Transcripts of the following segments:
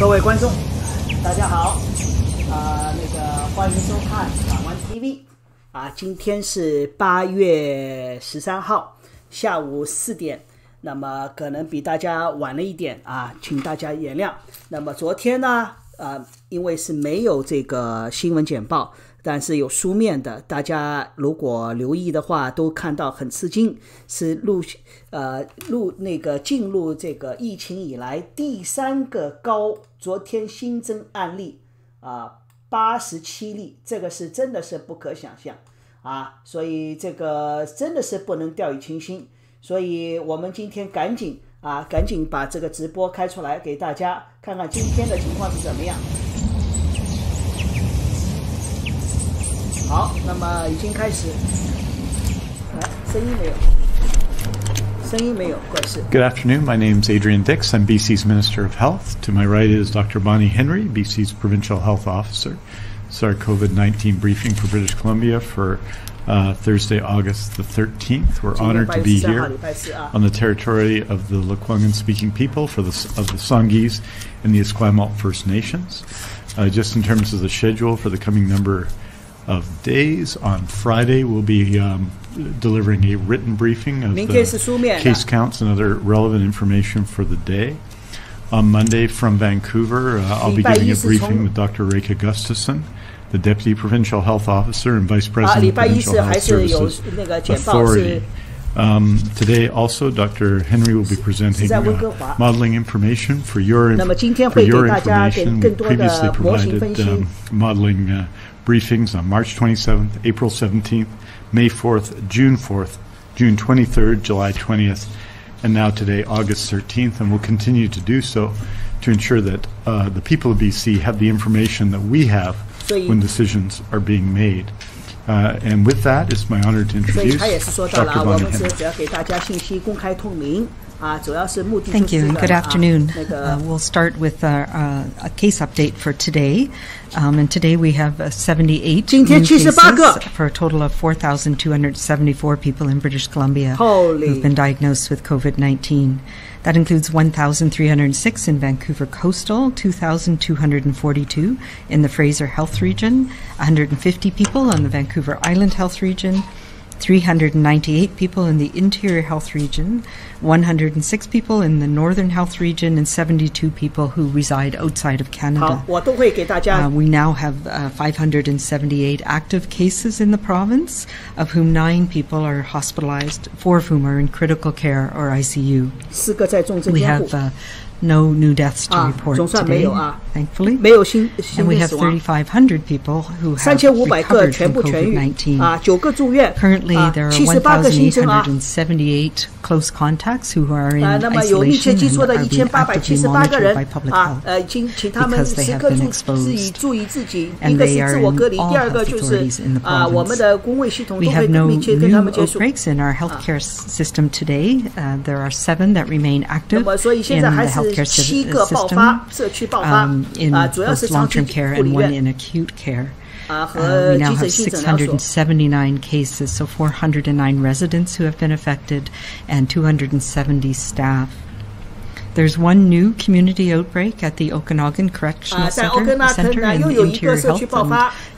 各位观众，大家好，欢迎收看港湾 TV 今天是8月13号下午4点，那么可能比大家晚了一点请大家原谅。那么昨天呢，因为是没有这个新闻简报，但是有书面的，大家如果留意的话，都看到很吃惊，是进入这个疫情以来第3个高，昨天新增案例87例，这个是真的是不可想象所以这个真的是不能掉以轻心，所以我们今天赶紧把这个直播开出来给大家看看今天的情况是怎么样。好，那么已经开始。声音没有，怪事。 Good afternoon. My name is Adrian Dix. I'm BC's Minister of Health. To my right is Dr. Bonnie Henry, BC's Provincial Health Officer. This is our COVID-19 briefing for British Columbia for Thursday, August the 13th. We're honored to be here on the territory of the Lekwungen-speaking people of the Songhees and the Esquimalt First Nations. Just in terms of the schedule for the coming number of days, on Friday we'll be delivering a written briefing of the case counts and other relevant information for the day. On Monday from Vancouver, I'll be giving a briefing with Dr. Reka Gustafson, the Deputy Provincial Health Officer and Vice President of Provincial Health Services Authority. Today also, Dr. Henry will be presenting modeling information for your information. We previously provided modeling briefings on March 27th, April 17th, May 4th, June 4th, June 23rd, July 20th, and now today, August 13th, and we'll continue to do so to ensure that the people of BC have the information that we have when decisions are being made. And with that, it's my honor to introduce Dr. Bonnie Henry. Thank you and good afternoon. We'll start with a case update for today. And today we have 78 new cases for a total of 4,274 people in British Columbia who've been diagnosed with COVID-19. That includes 1,306 in Vancouver Coastal, 2,242 in the Fraser Health Region, 150 people in the Vancouver Island Health Region, 398 people in the Interior Health Region, 106 people in the Northern Health Region, and 72 people who reside outside of Canada. We now have 578 active cases in the province, of whom 9 people are hospitalized, 4 of whom are in critical care or ICU. We have no new deaths to report today, thankfully. And we have 3,500 people who have recovered from COVID-19. Currently, there are 1,878 close contacts who are in isolation and are being actively monitored by public health because they have been exposed, and they are in all health authorities in the province. We have no new outbreaks in our healthcare system today. There are 7 that remain active in the healthcare system, in both long-term care and 1 in acute care. We now have 679 cases, so 409 residents who have been affected and 270 staff. There's 1 new community outbreak at the Okanagan Correctional Center in the Interior Health, and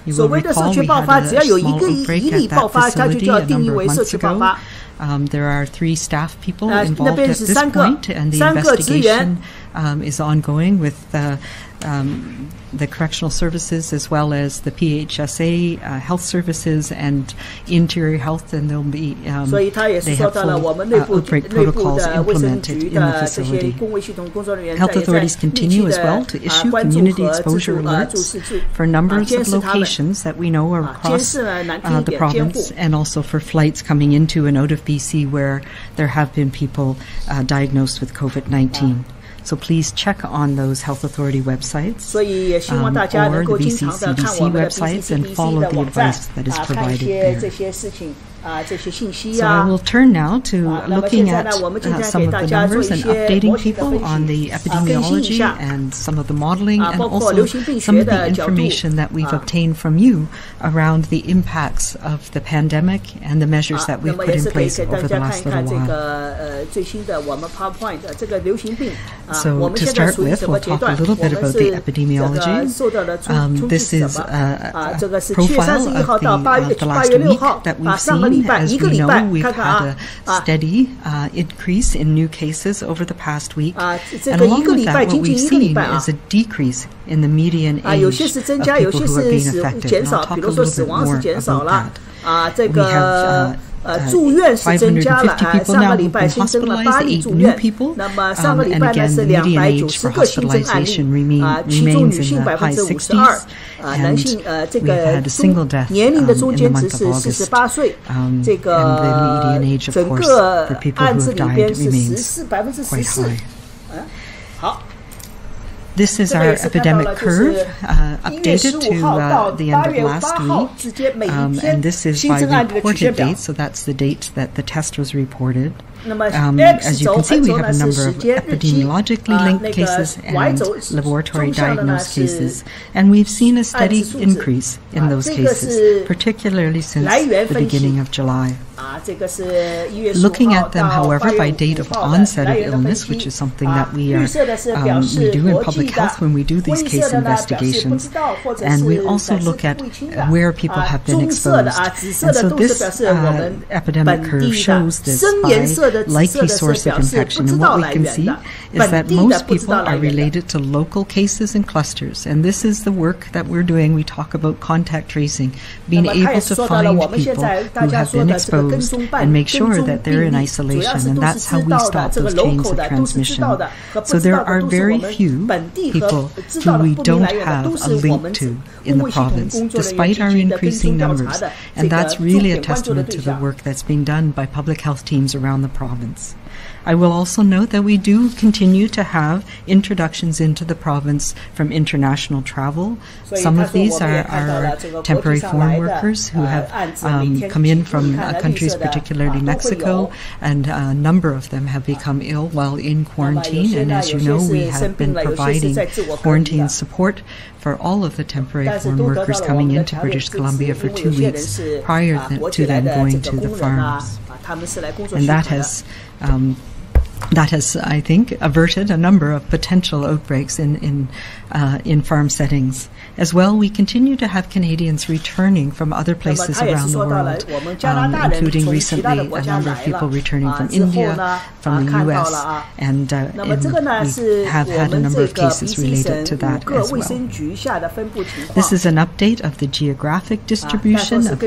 you will recall we had a small outbreak at that facility a number of months ago. There are 3 staff people involved at this point, and the investigation is ongoing with the correctional services as well as the PHSA health services and Interior Health, and they'll be they have full outbreak protocols implemented in the facility. Health authorities continue as well to issue community exposure alerts for numbers of locations that we know are across the province, and also for flights coming into and out of BC where there have been people diagnosed with COVID-19. So please check on those health authority websites or the BC CDC websites and follow the advice that is provided there. So I will turn now to looking at some of the numbers and updating people on the epidemiology and some of the modeling and also some of the information that we've obtained from you around the impacts of the pandemic and the measures that we've put in place over the last little while. So to start with, we'll talk a little bit about the epidemiology. This is a profile of the last week that we've seen. As we know, we've had a steady increase in new cases over the past week. And along with that, what we've seen is a decrease in the median age of people who are being affected. And I'll talk a little bit more about that. We have 550 people now who've been hospitalized, 8 new people, and again, the median age for hospitalization remains in the high 60s, and we've had a single death in the month of August, and the median age, of course, for people who have died remains quite high. This is our epidemic curve updated to the end of last week, and this is by reported date, so that's the date that the test was reported. As you can see, we have a number of epidemiologically linked cases and laboratory diagnosed cases, and we've seen a steady increase in those cases, particularly since the beginning of July. Looking at them, however, by date of onset of illness, which is something that we do in public health when we do these case investigations, and we also look at where people have been exposed. And so this epidemic curve shows this by likely source of infection, and what we can see is that most people are related to local cases and clusters, and this is the work that we're doing. We talk about contact tracing, being able to find people who have been exposed and make sure that they're in isolation, and that's how we stop those chains of transmission. So there are very few people who we don't have a link to in the province, despite our increasing numbers, and that's really a testament to the work that's being done by public health teams around the province. I will also note that we do continue to have introductions into the province from international travel. Some of these are temporary foreign workers who have come in from countries, particularly Mexico, and a number of them have become ill while in quarantine. And as you know, we have been providing quarantine support for all of the temporary foreign workers coming into British Columbia for 2 weeks prior to them going to the farms. And that has, I think, averted a number of potential outbreaks in farm settings. As well, we continue to have Canadians returning from other places around the world, including recently a number of people returning from India, from the US, and we have had a number of cases related to that as well. This is an update of the geographic distribution of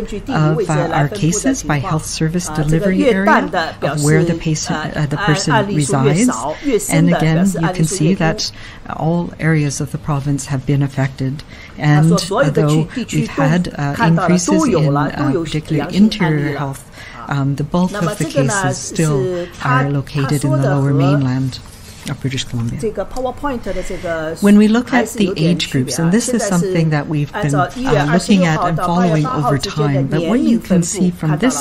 our cases by health service delivery area, of where the person resides. And again, you can see that all areas of the province have been affected. And although we've had increases in particularly interior health, the bulk of the cases still are located in the lower mainland of British Columbia. When we look at the age groups, and this is something that we've been looking at and following over time, but what you can see from this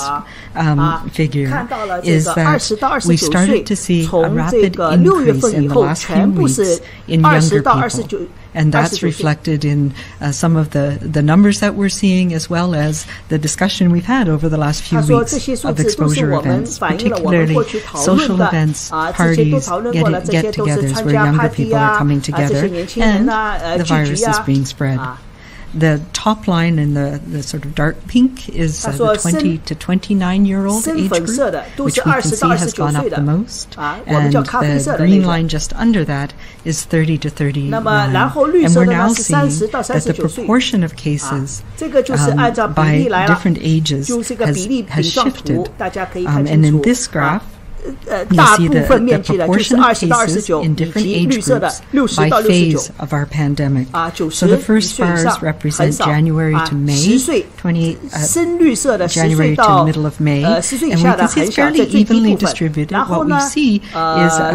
figure is that we started to see a rapid increase in the last few weeks in younger people. And that's reflected in some of the numbers that we're seeing, as well as the discussion we've had over the last few weeks of exposure events, particularly social events, parties, get-togethers where younger people are coming together and the virus is being spread. The top line in the sort of dark pink is the 20 to 29-year-old age group, which we can see has gone up the most. And the green line just under that is 30 to 39. And we're now seeing that the proportion of cases by different ages has shifted. And in this graph, 大部分面积呢就是20到29以及绿色的60到69So the first bars represent January to May, 深绿色的10岁到10岁以下的很小，这最低部分。然后呢，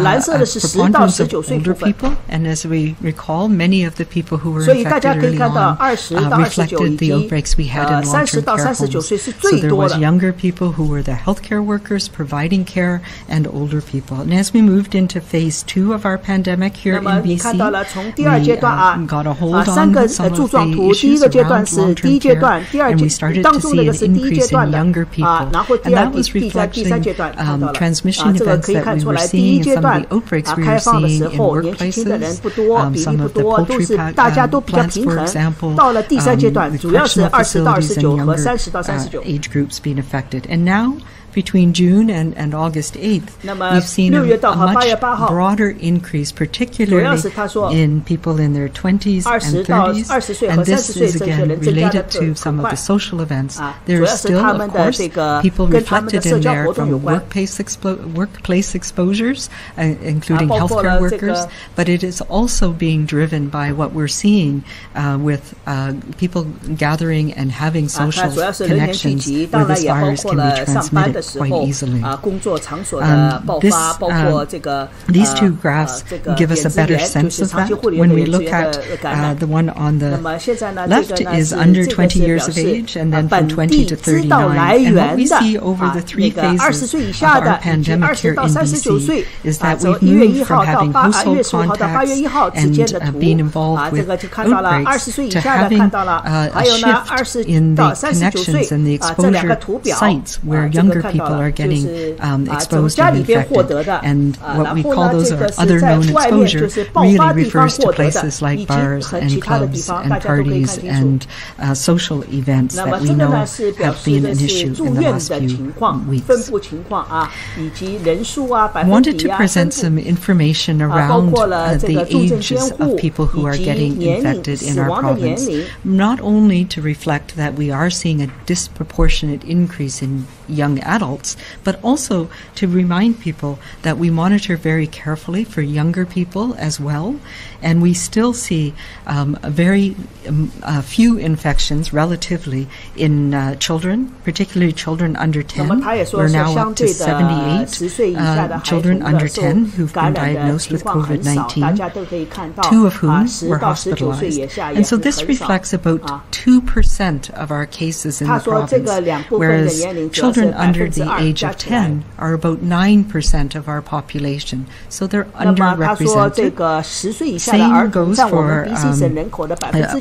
蓝色的是10到19岁部分。And as we recall, many of the people who were 所以大家 infected 可以 early 看到 on 20到29 reflected the outbreaks we had in 30 long-term 到 care 39 homes. 岁是 So 最 there 多 was 的。 younger people who were the healthcare workers providing care and older people. And as we moved into phase 2 of our pandemic here in 那么你 BC, 看到了从第二阶段 got a hold 3 on 个 some of 柱状 the 图，第一 issues 个阶段 around 是第 long-term 一阶段， care, 第二 and we 阶 started 当 to 中 see 那个 an 是第一阶 increase 段 in 的 younger people. 然后 And 第二 that was 第三 reflecting 阶段看到了 transmission 这个 events 可以 that 看 we 出 were 来，第 seeing 一 and 阶 some of 段 the outbreaks we 开 were 放的 seeing 时 in 候，年轻的人 workplaces, 不多，比例 some 不 of the 多，都 poultry 是大家都比较 plants, 平 for 衡。 example, 到了第三阶段， with 主要是 correctional 20到 facilities and 29和 younger 30到39。 age groups being affected. And now, between June and August 8th, 那么 we've seen 6月 a 到和 much 8月8号 broader increase, 主要 particularly 是他说 in people in their 20s and 20到 30s. 20岁和 And this 30岁 is 这些 again 人增加的 related to some of 快 the social events. 主 There 要 are 是 still, 他 of 们的 course, 这个 people 跟他们的 reflected 社 in 交 there 活动 from 有关。 workplace exposures, including 包括 healthcare 了这个 workers, but it is also being driven by what we're seeing with people gathering and having 它 social 主要是人员聚 connections 集， where 当然 this 也包 virus 括 can be 了上班的 transmitted 时 quite 候 easily. 工作场所的爆发，包括这个 These two graphs 这个 give us a 点 better 资源，就 sense 是 of 长期 that. 护理员 When 的 we 原 look 资源 at 的感染。 the one on 那 the 么现在呢， left 这个呢 is 是 under 这个 20 years 表 of 示 age, and then 本 from 地 20 to 知道来 39. And what 源 we 的 see over the 那 three 个 phases 20岁以 of 下 our 的以及 pandemic here 20到 in 39 岁 BC is that 从 we've 1月 moved 1 from 号到 having 1 household 月15号到8月 contacts 1号之间 and 的图 being involved 这 with 个就看到了 outbreaks 20岁以 to 下的 having 看到了， a 还有呢 shift 20 in 到 the 39 岁 connections and the 这两个 exposure 图表 sites where 这个 younger 看到 people 了 are 就 getting 是 从 exposed 家 and 里边获 infected. 得的 And 然 what we 后 call 呢 those 这 are 个是 other 在 known 外面就 exposure 是爆 really 发地方 refers 获 to 得的 places like 以及 bars 和 and 其他的地 clubs 方大 and 家都可以 parties 看清楚。 and social events 那 that 么 we 这个 know 呢是表 have 示 been 的 an 是 issue 住 in the 院 last 的 few 情况、 weeks. 分布情况啊，以及人数啊、百 I 分 wanted 比 to 啊、分 present 布 some information 包 around 括了这 the 个重症监 ages 护 of people who are 以及 getting 年龄、 infected in 死 our 亡的年 province, 龄。 not only to reflect that we are seeing a disproportionate increase in young adults, but also to remind people that we monitor very carefully for younger people as well, and we still see very few infections relatively in children, particularly children under 10. We're now up to 78 children under 10 who've been diagnosed with COVID-19, 2 of whom were hospitalized. And so this reflects about 2% of our cases in the province, whereas children under the age of 10 are about 9% of our population. So they're underrepresented. Same goes for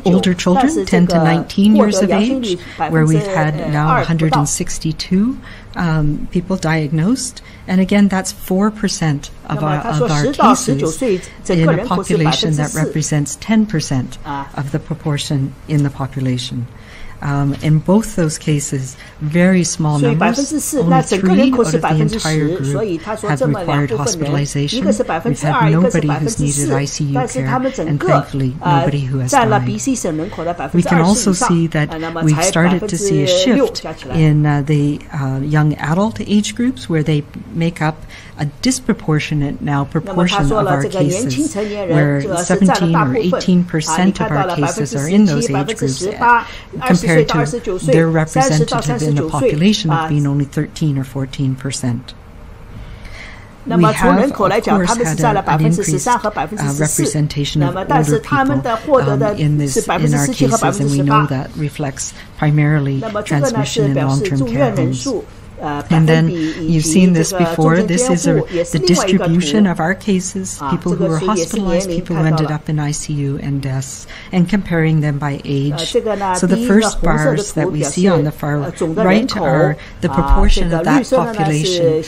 older children, 10 to 19 years of age, where we've had now 162 people diagnosed. And again, that's 4% of our cases in a population that represents 10% of the proportion in the population. In both those cases, very small numbers, only 3 out of the entire group have required hospitalization. We've had nobody who's needed ICU care, and thankfully nobody who has died. We can also see that we've started to see a shift in the young adult age groups, where they make up a disproportionate now proportion of our cases, where 17 or 18% of our cases are in those age groups, compared to their representative in the population of being only 13 or 14%. We have, of course, had an increased representation of older people in our cases, and we know that reflects primarily transmission in long-term care homes. And then you've seen this before. This is the distribution of our cases, people who were hospitalized, people who ended up in ICU, and deaths, and comparing them by age. So the first bars that we see on the far right are the proportion of that population,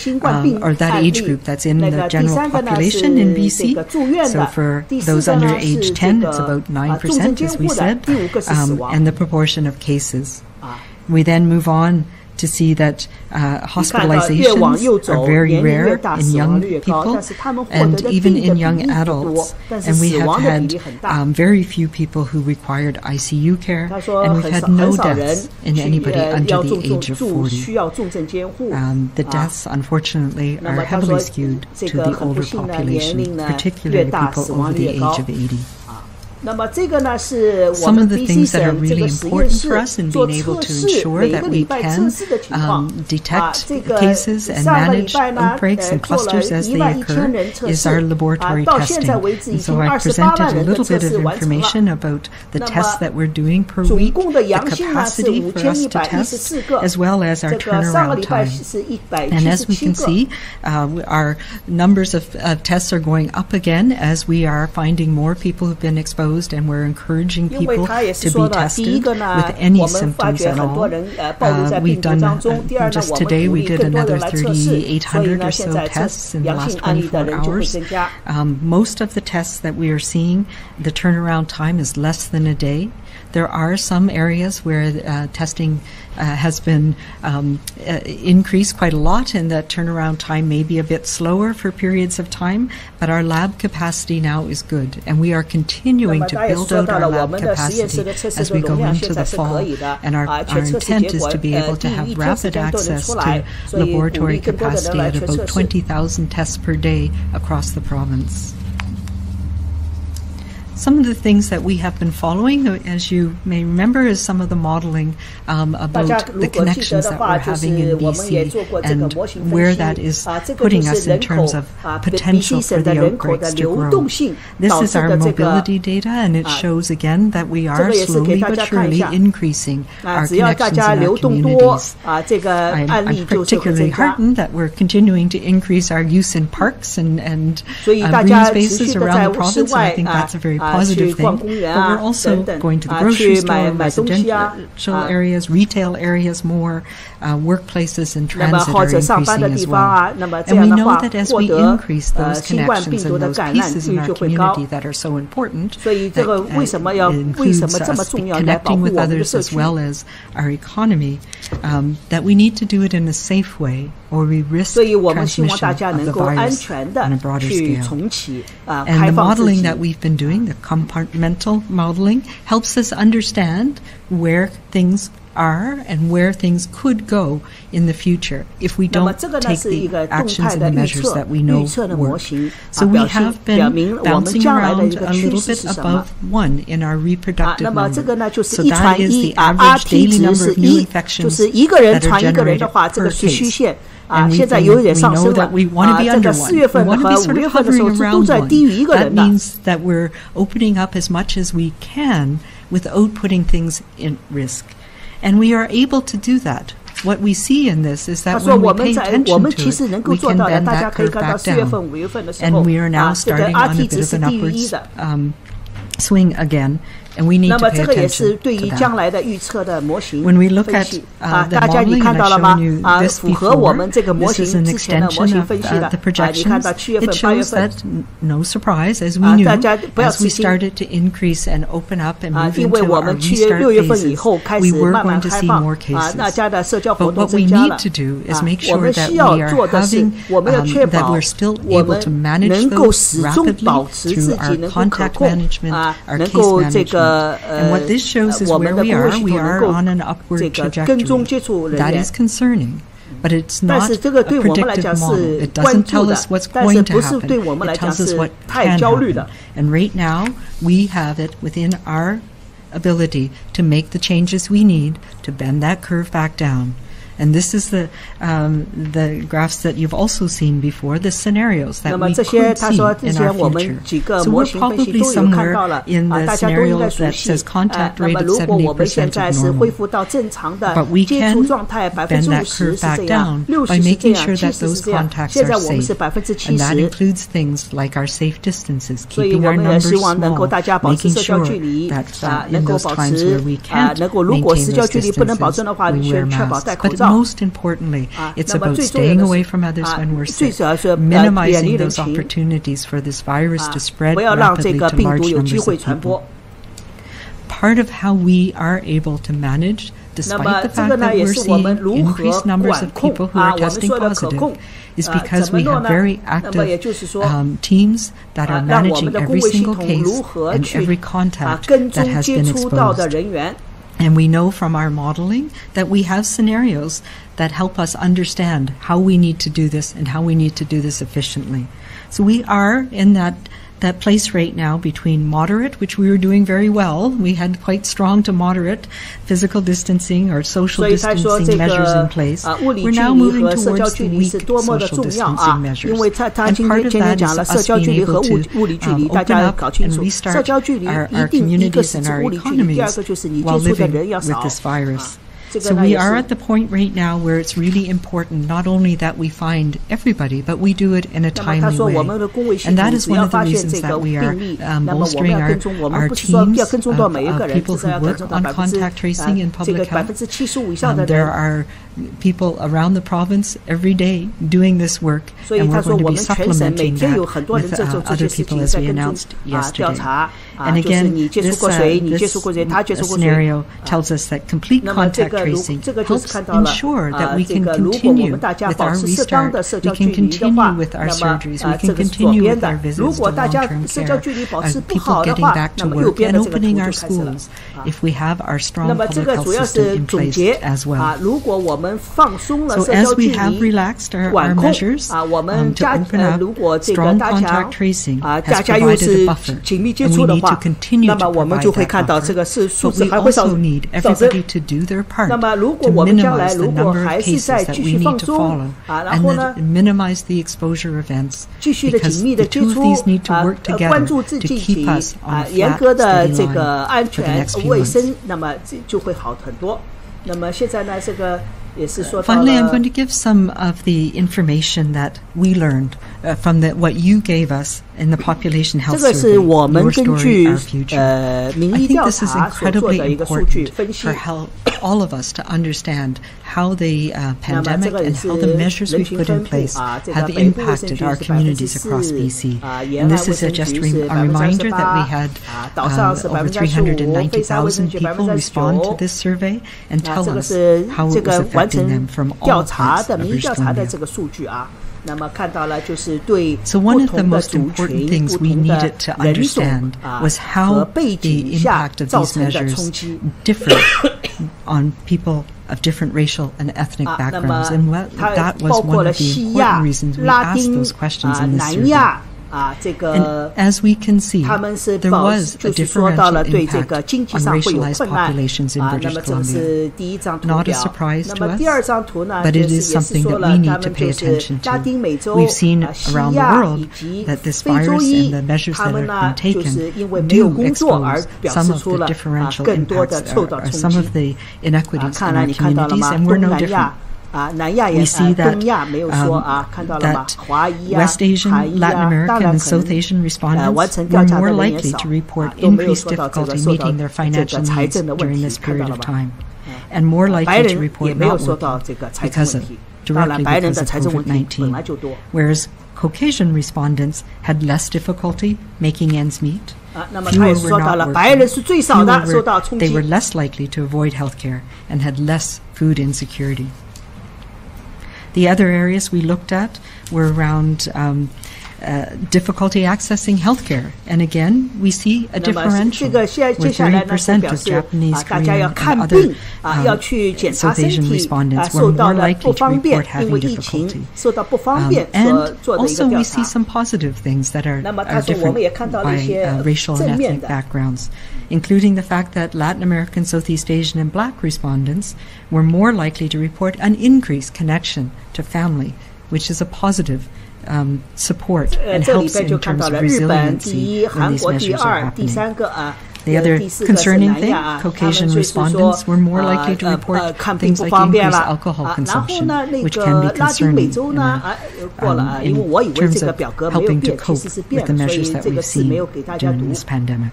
or that age group that's in the general population in BC. So for those under age 10, it's about 9%, as we said, and the proportion of cases. We then move on to see that hospitalizations are very rare in young people and even in young adults. And we have had very few people who required ICU care, and we've had no deaths in anybody under the age of 40. The deaths, unfortunately, are heavily skewed to the older population, particularly people over the age of 80. Some of the things that are really important for us in being able to ensure that we can detect cases and manage outbreaks and clusters as they occur is our laboratory testing. And so I presented a little bit of information about the tests that we're doing per week, the capacity for us to test, as well as our turnaround time. And as we can see, our numbers of tests are going up again as we are finding more people who've been exposed, and we're encouraging people to be tested with any symptoms at all. We've done, just today we did another 3,800 or so tests in the last 24 hours. Most of the tests that we are seeing, the turnaround time is less than a day. There are some areas where testing has been increased quite a lot, and the turnaround time may be a bit slower for periods of time, but our lab capacity now is good, and we are continuing to build out our lab capacity as we go into the fall, and our intent is to be able to have rapid access to laboratory capacity at about 20,000 tests per day across the province. Some of the things that we have been following, as you may remember, is some of the modeling about the connections that we're having in BC and where that is putting us in terms of potential for the outbreaks to grow. This is our mobility data, and it shows again that we are slowly but surely increasing our connections in our communities. I'm particularly heartened that we're continuing to increase our use in parks and green spaces around the province, and I think that's a very positive thing, but we're also going to the grocery store, residential areas, retail areas more, workplaces and transit are increasing as well. And we know that as we increase those connections and those pieces in our community that are so important, that includes us connecting with others as well as our economy, that we need to do it in a safe way, or we risk transmission of the virus on a broader scale. And the modeling that we've been doing, the compartmental modeling, helps us understand where things are and where things could go in the future if we don't take the actions and the measures that we know work. So we have been bouncing around a little bit above 1 in our reproductive number. So that is the average daily number of new infections that are generated per case. And we know that we want to be under 1. We want to be sort of hovering around 1. That means that we're opening up as much as we can without putting things in risk. And we are able to do that. What we see in this is that when we pay attention to it, we can bend that curve back down. And we are now starting on a bit of an upwards swing again. And we need to pay attention to that. When we look at the modeling, and I've shown you this before, this is an extension of the projections. It shows that, no surprise, as we knew, as we started to increase and open up and move into our restart phases, we were going to see more cases. But what we need to do is make sure that we are having, that we're still able to manage those rapidly through our contact management, our case management. And what this shows is where we are on an upward trajectory. That is concerning, but it's not a predictive model. It doesn't tell us what's going to happen. It tells us what can happen. And right now, we have it within our ability to make the changes we need to bend that curve back down. And this is the graphs that you've also seen before, the scenarios that we could see in our future. So we're probably somewhere in the scenario that says contact rate at 70% of normal. But we can bend that curve back down by making sure that those contacts are safe. And that includes things like our safe distances, keeping our numbers small, making sure that in those times where we can't maintain those distances, we wear masks. But most importantly, it's about staying away from others when we're sick, minimizing those opportunities for this virus to spread rapidly to large numbers of people. Part of how we are able to manage despite the fact that we're seeing increased numbers of people who are testing positive, is because we have very active teams that are managing every single case and every contact that has been exposed. And we know from our modeling that we have scenarios that help us understand how we need to do this and how we need to do this efficiently. So we are in that place right now between moderate, which we were doing very well. We had quite strong to moderate physical distancing or social distancing measures in place. We're now moving towards the weak social distancing measures. And part of that is us being able to open up and restart our communities and our economies while living with this virus. So we are at the point right now where it's really important not only that we find everybody, but we do it in a timely way. And that is one of the reasons that we are bolstering our teams of people who work on contact tracing in public health. There are people around the province every day doing this work, and we're going to be supplementing that with other people as we announced yesterday. And again, this scenario tells us that complete contact tracing helps ensure that we can continue with our restart, we can continue with our surgeries, we can continue with our visits to long-term care, people getting back to work and opening our schools if we have our strong public health system in place as well. So as we have relaxed our measures to open up, strong contact tracing has provided a buffer, and we need to continue to provide that buffer. But we also need everybody to do their part to minimize the number of cases that we need to follow and then minimize the exposure events, because the two of these need to work together to keep us on a flat, steady line for the next few months. Finally, I'm going to give some of the information that we learned from what you gave us in the population health survey, Your Story, Our Future. I think this is incredibly important for all of us to understand how the pandemic and how the measures we've put in place have impacted our communities across BC. And this is just a reminder that we had over 390,000 people respond to this survey and tell us how it was affecting them from all parts of British Columbia. So one of the most important things we needed to understand was how the impact of these measures differed on people of different racial and ethnic backgrounds, and that was one of the important reasons we asked those questions in this survey. And as we can see, there was a differential impact on racialized populations in British Columbia. Not a surprise to us, but it is something that we need to pay attention to. We've seen around the world that this virus and the measures that have been taken do expose some of the differential impacts, or some of the inequities in our communities, and we're no different. We see that West Asian, Latin American, and South Asian respondents were more likely to report increased difficulty meeting their financial needs during this period of time, and more likely to report not working directly because of COVID-19, whereas Caucasian respondents had less difficulty making ends meet. Fewer were not working. They were less likely to avoid health care and had less food insecurity. The other areas we looked at were around difficulty accessing healthcare, and again we see a differential where 30% of Japanese, Korean, and other South Asian respondents were more likely to report having difficulty. And also we see some positive things that are different by racial and ethnic backgrounds, including the fact that Latin American, Southeast Asian, and Black respondents were more likely to report an increased connection to family, which is a positive support and helps in terms of resiliency when these measures are happening. The other concerning thing, Caucasian respondents were more likely to report things like increased alcohol consumption, which can be concerning in terms of helping to cope with the measures that we've seen during this pandemic.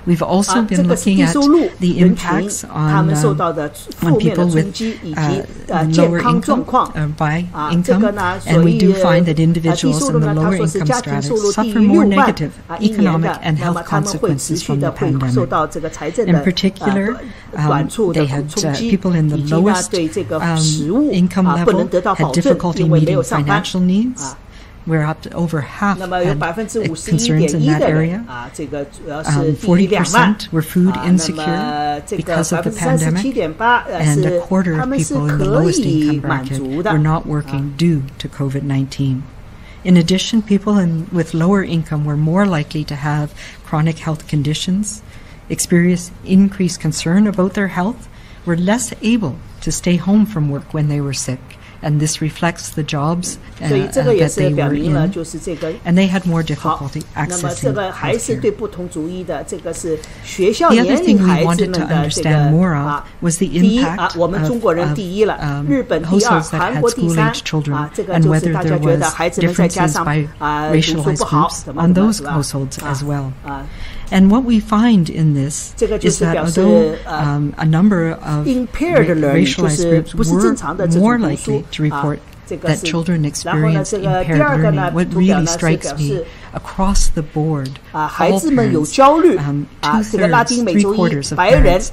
We've also been looking at the impacts on people with lower income or by income, and we do find that individuals in the lower income strata suffer more negative economic and health consequences from the pandemic. In particular, they had people in the lowest income level had difficulty meeting financial needs. We're up to over half had concerns in that area. 40% were food insecure because of the pandemic, and a quarter of people in the lowest income bracket were not working due to COVID-19. In addition, people with lower income were more likely to have chronic health conditions, experience increased concern about their health, were less able to stay home from work when they were sick. And this reflects the jobs that they were in, and they had more difficulty accessing healthcare. The other thing we wanted to understand more of was the impact of households that had school-aged children, and whether there was differences by racialized groups on those households as well. And what we find in this is that although a number of racialized groups were more likely to report that children experience impaired learning, what really strikes me across the board, all parents, 2/3, 3/4 of parents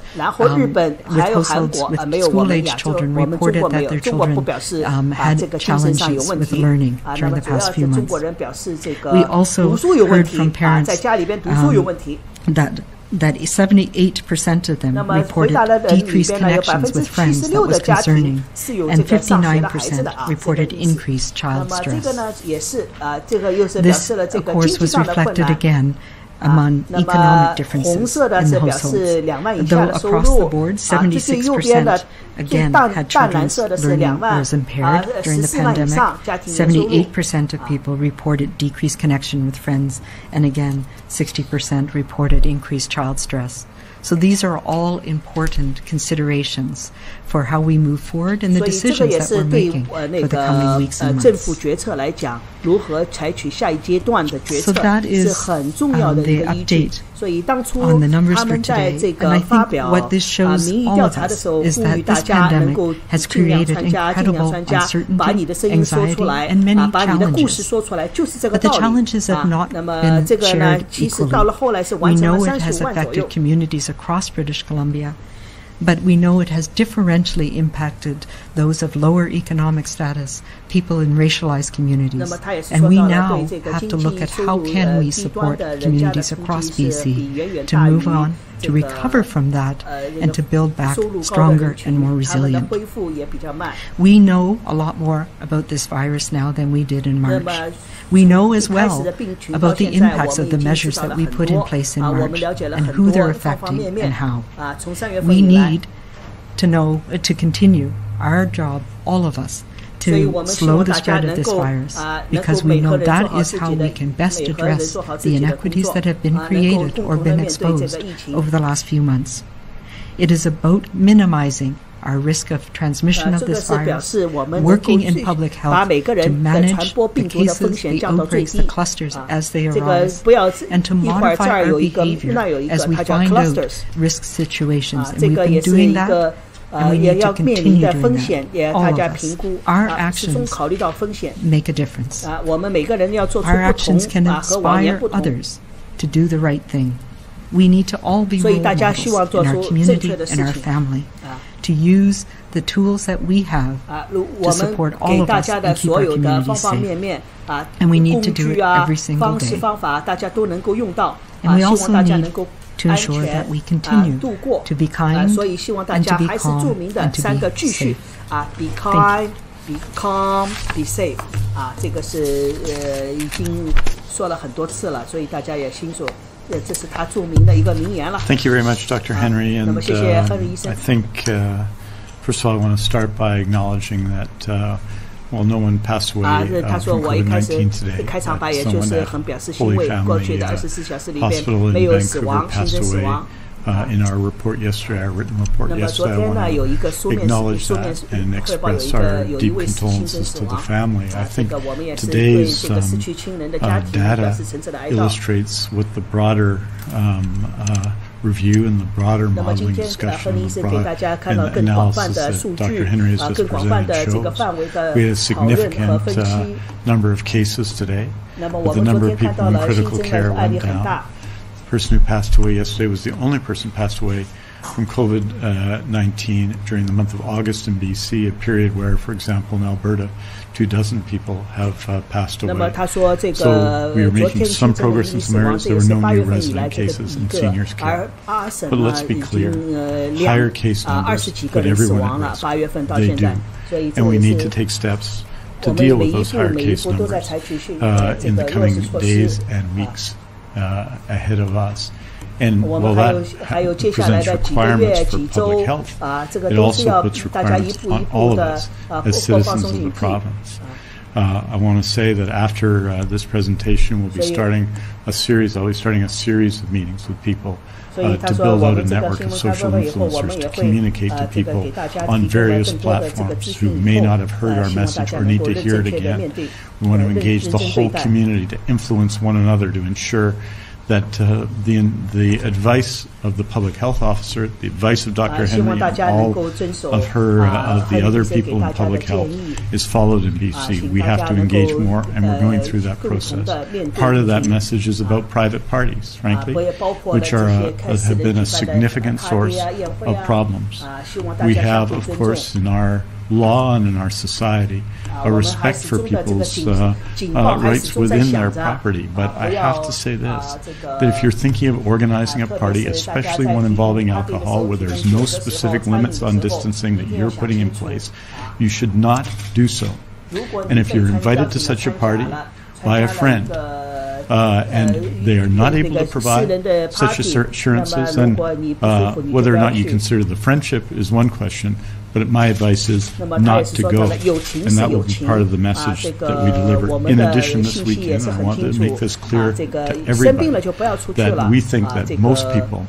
with households with school-aged children reported that their children had challenges with learning during the past few months. We also heard from parents that 78% of them reported decreased connections with friends that was concerning, and 59% reported increased child stress. This, of course, was reflected again among economic differences in the households, though across the board 76% again had children's learning was impaired during the pandemic. 78% of people reported decreased connection with friends, and again 60% reported increased child stress. So these are all important considerations for how we move forward and the decisions that we're making for the coming weeks and months. So that is the update on the numbers for today. And I think what this shows all of us is that this pandemic has created incredible uncertainty, anxiety, and many challenges. But the challenges have not been shared equally. We know it has affected communities across British Columbia, but we know it has differentially impacted those of lower economic status, people in racialized communities. And we now have to look at how can we support communities across BC to move on, to recover from that, and to build back stronger and more resilient. We know a lot more about this virus now than we did in March. We know as well about the impacts of the measures that we put in place in March and who they're affecting and how. We need to know, to continue our job, all of us, to slow the spread of this virus, because we know that is how we can best address the inequities that have been created or been exposed over the last few months. It is about minimizing our risk of transmission of this virus, working in public health to manage the cases, the outbreaks, the clusters as they arise, and to modify our behavior as we find out risk situations. And we've been doing that, and we need to continue doing that. All of us. Our actions make a difference. Our actions can inspire others to do the right thing. We need to all be role models in our community and our family, to use the tools that we have to support all of us and keep our communities safe. And we need to do it every single day. And we also need to ensure that we continue to be kind and to be calm and to be safe. Be kind, be calm, be safe. 这个是已经说了很多次了，所以大家也清楚。这是他著名的一个名言了。Thank you very much, Dr. Henry. And I think, first of all, I want to start by acknowledging that, well, no one passed away from COVID-19 today. Someone at Holy Family Hospital in Vancouver passed away in our report yesterday, our written report yesterday. I want to acknowledge that and express our deep condolences to the family. I think today's data illustrates what the broader review and the broader modeling discussion and the analysis that Dr. Henry has just presented shows. We had a significant number of cases today, but the number of people in critical care went down. The person who passed away yesterday was the only person passed away from COVID-19 during the month of August in BC, a period where, for example, in Alberta, 24 people have passed away. So we are making some progress in some areas. There were no new resident cases in seniors care. But let's be clear, higher case numbers put everyone at risk. They do. And we need to take steps to deal with those higher case numbers in the coming days and weeks ahead of us. And while that presents requirements for public health, it also puts requirements on all of us as citizens of the province. I want to say that after this presentation, we'll be starting a series of meetings with people to build out a network of social influencers to communicate to people on various platforms who may not have heard our message or need to hear it again. We want to engage the whole community to influence one another to ensure that the advice of the public health officer, the advice of Dr. Henry, and all of the other people in public health is followed in BC. We have to engage more, and we're going through that process. Part of that message is about private parties, frankly, which have been a significant source of problems. We have, of course, in our law and in our society, a respect for people's rights within their property. But I have to say this, that if you're thinking of organizing a party, especially one involving alcohol, where there's no specific limits on distancing that you're putting in place, you should not do so. And if you're invited to such a party by a friend, and they are not able to provide such assurances, then whether or not you consider the friendship is one question, but my advice is not to go, and that will be part of the message that we deliver. In addition, this weekend, I want to make this clear to everybody that we think that most people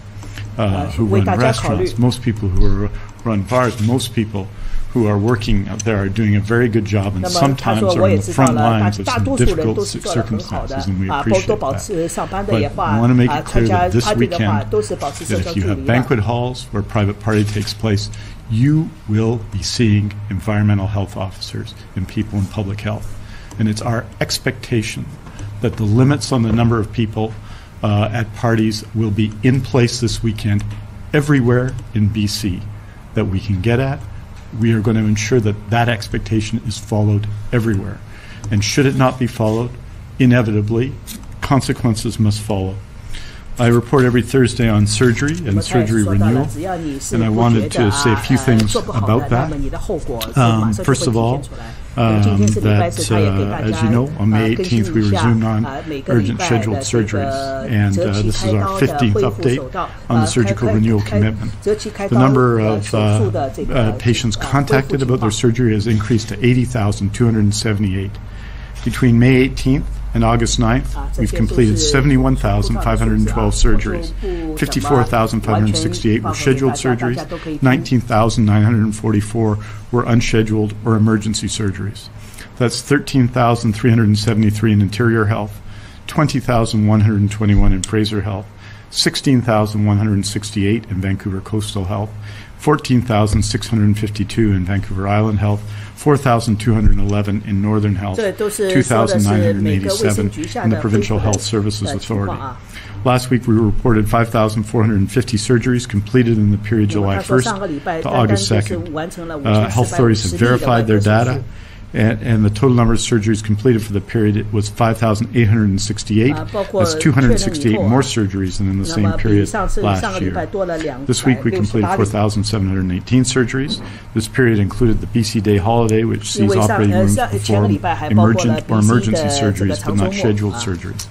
who run restaurants, most people who run bars, most people who are working out there are doing a very good job, and sometimes are in the front lines of some difficult circumstances, and we appreciate that. But I want to make it clear that this weekend, that if you have banquet halls where private party takes place, you will be seeing environmental health officers and people in public health. And it's our expectation that the limits on the number of people at parties will be in place this weekend everywhere in BC that we can get at. We are going to ensure that that expectation is followed everywhere. And should it not be followed, inevitably, consequences must follow. I report every Thursday on surgery and surgery renewal, and I wanted to say a few things about that. First of all, that, as you know, on May 18th we resumed non-urgent scheduled surgeries, and this is our 15th update on the surgical renewal commitment. The number of patients contacted about their surgery has increased to 80,278. Between May 18th and August 9th, we've completed 71,512 surgeries. 54,568 were scheduled surgeries. 19,944 were unscheduled or emergency surgeries. That's 13,373 in interior health, 20,121 in Fraser Health, 16,168 in Vancouver Coastal Health, 14,652 in Vancouver Island Health, 4,211 in Northern Health, 2,987 in the Provincial Health Services Authority. Last week we reported 5,450 surgeries completed in the period July 1st to August 2nd. Health authorities have verified their data, and the total number of surgeries completed for the period was 5,868. That's 268 more surgeries than in the same period last year. This week we completed 4,718 surgeries. This period included the BC Day holiday, which sees operating rooms perform emergent or emergency surgeries but not scheduled surgeries.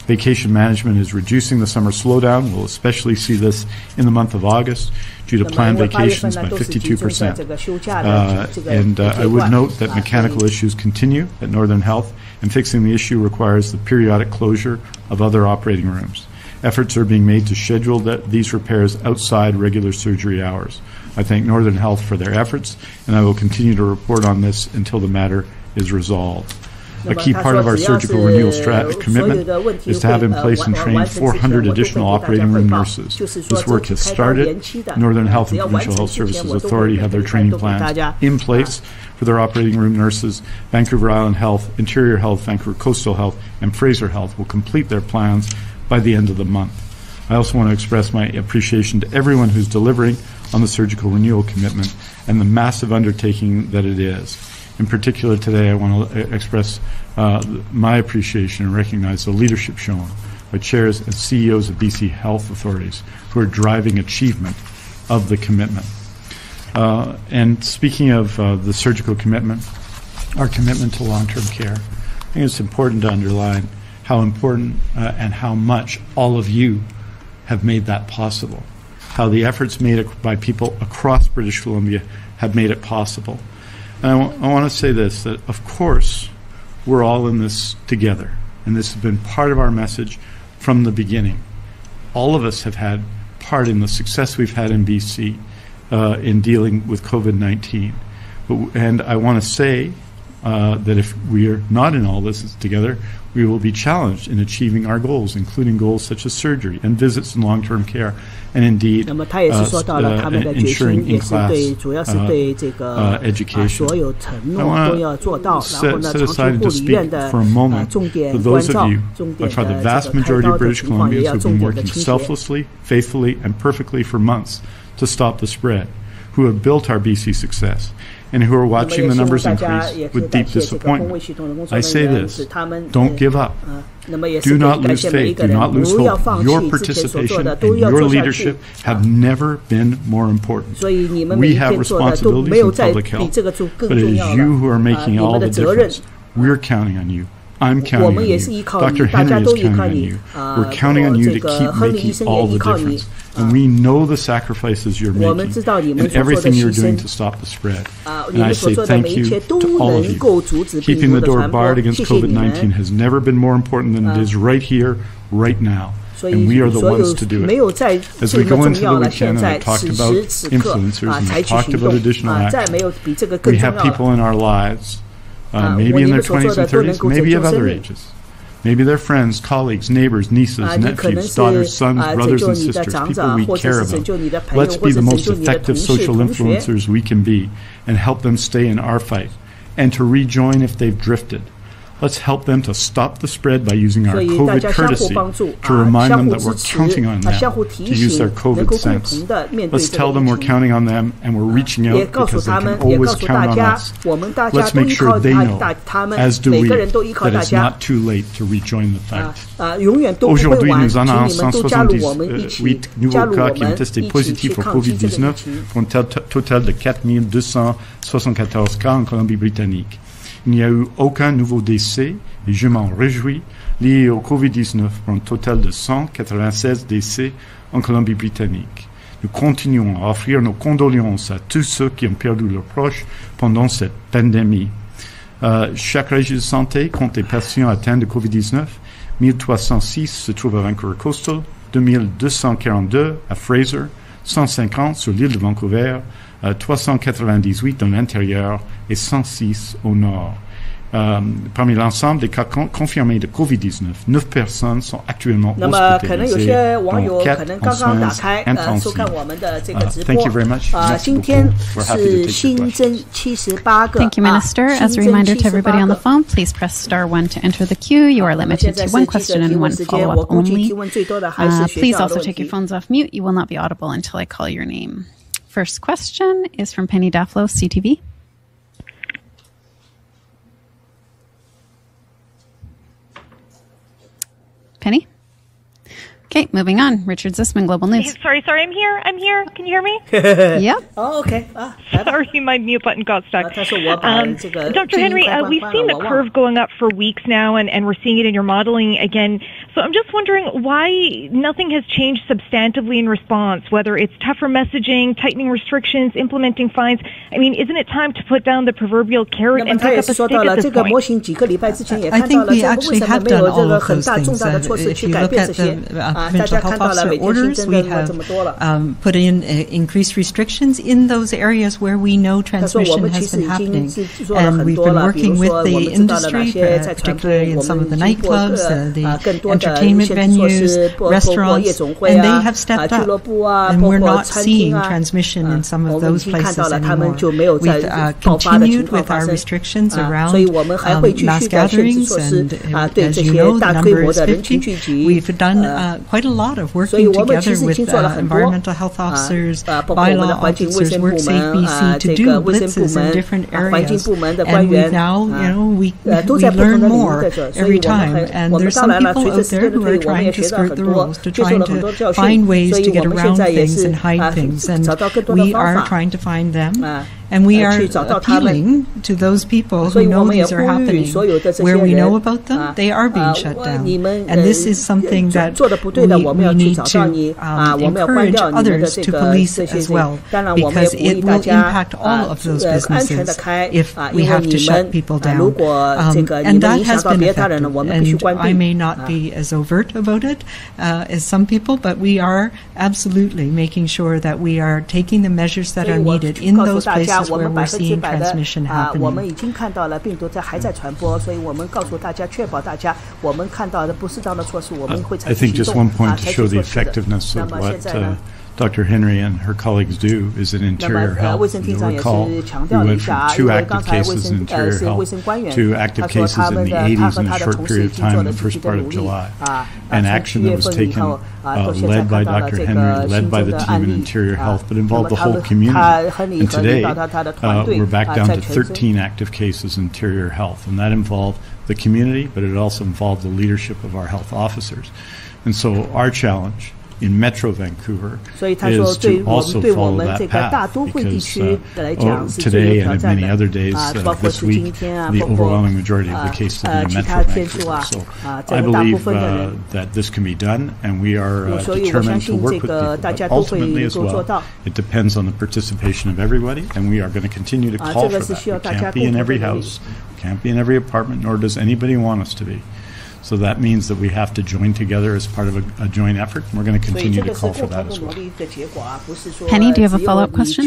Vacation management is reducing the summer slowdown. We'll especially see this in the month of August due to planned vacations by 52%. And I would note that mechanical issues continue at Northern Health, and fixing the issue requires the periodic closure of other operating rooms. Efforts are being made to schedule these repairs outside regular surgery hours. I thank Northern Health for their efforts, and I will continue to report on this until the matter is resolved. A key part of our surgical renewal commitment is to have in place and train 400 additional operating room nurses. This work has started. Northern Health and Provincial Health Services Authority have their training plans in place for their operating room nurses. Vancouver Island Health, Interior Health, Vancouver Coastal Health, and Fraser Health will complete their plans by the end of the month. I also want to express my appreciation to everyone who's delivering on the surgical renewal commitment and the massive undertaking that it is. In particular, today I want to express my appreciation and recognize the leadership shown by chairs and CEOs of BC health authorities who are driving achievement of the commitment. And speaking of the surgical commitment, our commitment to long-term care, I think it's important to underline how important and how much all of you have made that possible, how the efforts made by people across British Columbia have made it possible. And I want to say this, that of course we're all in this together, and this has been part of our message from the beginning. All of us have had part in the success we've had in BC in dealing with COVID-19. And I want to say that if we are not in all this together, we will be challenged in achieving our goals, including goals such as surgery and visits in long-term care, and indeed ensuring in-class education. I want to set aside and just speak for a moment for those of you, which are the vast majority of British Columbians who have been working selflessly, faithfully, and perfectly for months to stop the spread, who have built our BC success, and who are watching the numbers increase with deep disappointment. I say this, don't give up. Do not lose faith. Do not lose hope. Your participation and your leadership have never been more important. We have responsibilities in public health, but it is you who are making all the difference. We're counting on you. I'm counting on you. Dr. Henry is counting on you. We're counting on you to keep making all the difference. And we know the sacrifices you're making and everything you're doing to stop the spread. And I say thank you to all of you. Keeping the door barred against COVID-19 has never been more important than it is right here, right now. And we are the ones to do it. As we go into the weekend, and I talked about influencers and I talked about additional action, we have people in our lives, maybe in their 20s and 30s, maybe of other ages. Maybe they're friends, colleagues, neighbors, nieces, nephews, daughters, sons, brothers and sisters, people we care about. Let's be the most effective social influencers we can be and help them stay in our fight and to rejoin if they've drifted. Let's help them to stop the spread by using our COVID courtesy to remind them that we're counting on them to use their COVID sense. Let's tell them we're counting on them and we're reaching out because they can always count on us. Let's make sure they know, as do we, that it's not too late to rejoin the fight. Aujourd'hui, nous en avons 178 nouveaux cas qui ont testé positifs au COVID-19 pour un total de 4274 cas en Colombie-Britannique. Il n'y a eu aucun nouveau décès, et je m'en réjouis, lié au COVID-19 pour un total de 196 décès en Colombie-Britannique. Nous continuons à offrir nos condoléances à tous ceux qui ont perdu leurs proches pendant cette pandémie. Chaque régie de santé compte des patients atteints de COVID-19. 1306 se trouvent à Vancouver Coastal, 2242 à Fraser, 150 sur l'île de Vancouver, 398 dans l'intérieur et 106 au nord. Parmi l'ensemble des cas confirmés de COVID-19, 9 personnes sont actuellement hospitalisées, dont 4 en soins intensifs. Thank you very much. Merci beaucoup. We're happy to take your questions. Thank you, Minister. As a reminder to everybody on the phone, please press *1 to enter the queue. You are limited to one question and one follow-up only. Please also take your phones off mute. You will not be audible until I call your name. First question is from Penny Dafflo, CTV. Penny? Okay, moving on. Richard Zisman, Global News. Sorry, I'm here. Can you hear me? Yep. Oh, okay. Sorry, my mute button got stuck. Dr. Henry, we've seen the curve going up for weeks now, and we're seeing it in your modeling again. So I'm just wondering why nothing has changed substantively in response, whether it's tougher messaging, tightening restrictions, implementing fines. I mean, isn't it time to put down the proverbial carrot and pick up a stick at this point? I think we actually have done all of those things. If you look at the provincial health officer orders, we have put in increased restrictions in those areas where we know transmission has been happening. And we've been working with the industry, particularly in some of the nightclubs, the entertainment venues, restaurants, and they have stepped up. And we're not seeing transmission in some of those places anymore. We've continued with our restrictions around mass gatherings, and as you know, the number is 50. We've done quite a lot of working together with environmental health officers, bylaw officers, WorkSafe BC to do blitzes in different areas. And we now, we learn more every time. And there's some people out there who are trying to skirt the rules, trying to find ways to get around things and hide things. And we are trying to find them. And we are appealing to those people who know these are happening. Where we know about them, they are being shut down. And this is something that we need to encourage others to police as well, because it will impact all of those businesses if we have to shut people down. And that has been effective. And I may not be as overt about it as some people, but we are absolutely making sure that we are taking the measures that are needed in those places where we're seeing transmission happening. 我们已经看到了病毒还在传播，所以我们告诉大家，确保大家，我们看到的不适当的措施，我们会采取行动。 I think just one point to show the effectiveness of what Dr. Henry and her colleagues do is in interior health. You'll recall we went from 2 active cases in interior health to active cases in the 80s in a short period of time in the first part of July. An action that was taken led by Dr. Henry, led by the team in interior health, but involved the whole community. And today we're back down to 13 active cases in interior health, and that involved the community, but it also involved the leadership of our health officers. And so our challenge in Metro Vancouver is to also follow that path, because today and many other days this week, the overwhelming majority of the cases are in Metro Vancouver. So I believe that this can be done, and we are determined to work with people. But ultimately as well, it depends on the participation of everybody, and we are going to continue to call for that. We can't be in every house, can't be in every apartment, nor does anybody want us to be. So that means that we have to join together as part of a joint effort, and we're going to continue to call for that as well. Penny, do you have a follow-up question?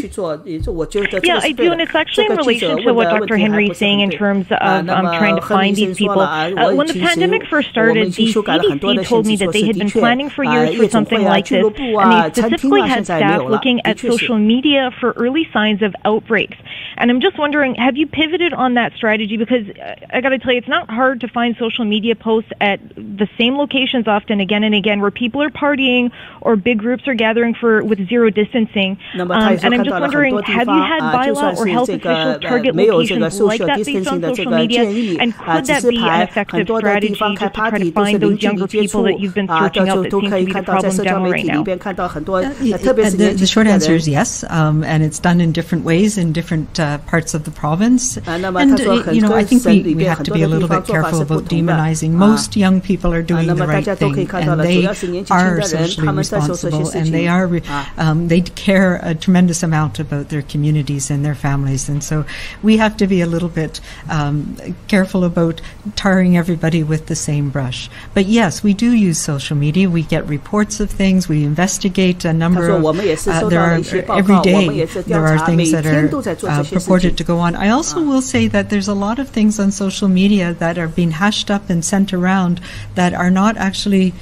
Yeah, I do, and it's actually in relation to what Dr. Henry is saying in terms of trying to find these people. When the pandemic first started, the CDC told me that they had been planning for years for something like this, and they specifically had staff looking at social media for early signs of outbreaks. And I'm just wondering, have you pivoted on that strategy? Because I got to tell you, it's not hard to find social media posts at the same locations often again and again where people are partying or big groups are gathering with zero distancing. And I'm just wondering, have you had bylaw or health officials target locations like that based on social media? And could that be an effective strategy to try to find those younger people that you've been searching out that seem to be the problem down right now? The short answer is yes, and it's done in different ways in different parts of the province. And I think we have to be a little bit careful about demonizing. Most young people are doing the right thing, and they are socially responsible, and they care a tremendous amount about their communities and their families. And so we have to be a little bit careful about tarring everybody with the same brush. But yes, we do use social media. We get reports of things. We investigate a number of every day there are things that are purported to go on. I also will say that there's a lot of things on social media that are being hashed up and sent around that are not actually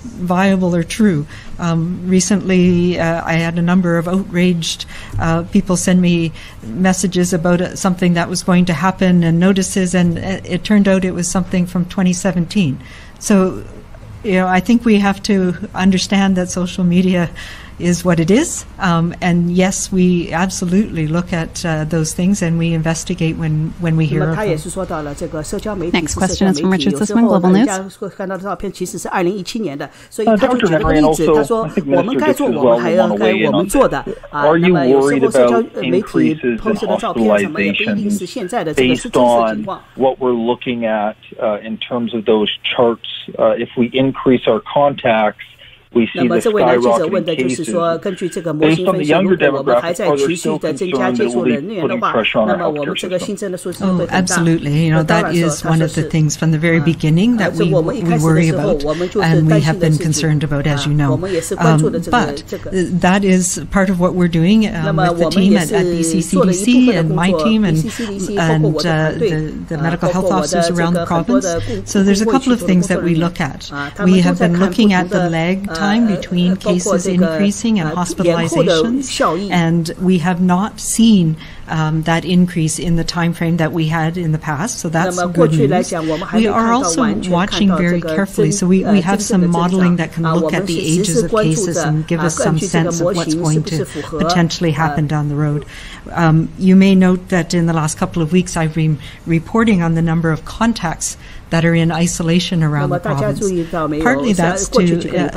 viable or true. Recently, I had a number of outraged people send me messages about something that was going to happen and notices, and it turned out it was something from 2017. So, I think we have to understand that social media is what it is. And yes, we absolutely look at those things and we investigate when we hear of them. Next question is from Richard Sussman, Global News. Dr. Henry, and also I think minister Dix as well will want to weigh in on this. Are you worried about increases in hospitalizations based on what we're looking at in terms of those charts? If we increase our contacts, we see the skyrocketing cases. Based on the younger demographic, are there still concerns that will be putting pressure on our healthcare system? Oh, absolutely. That is one of the things from the very beginning that we worry about and we have been concerned about, as you know. But that is part of what we're doing with the team at BC CDC and my team and the medical health officers around the province. So there's a couple of things that we look at. We have been looking at the lag time between cases increasing and hospitalizations, and we have not seen that increase in the time frame that we had in the past, so that's good news. We are also watching very carefully, so we have some modeling that can look at the ages of cases and give us some sense of what's going to potentially happen down the road. You may note that in the last couple of weeks I've been reporting on the number of contacts that are in isolation around the province. Partly that's to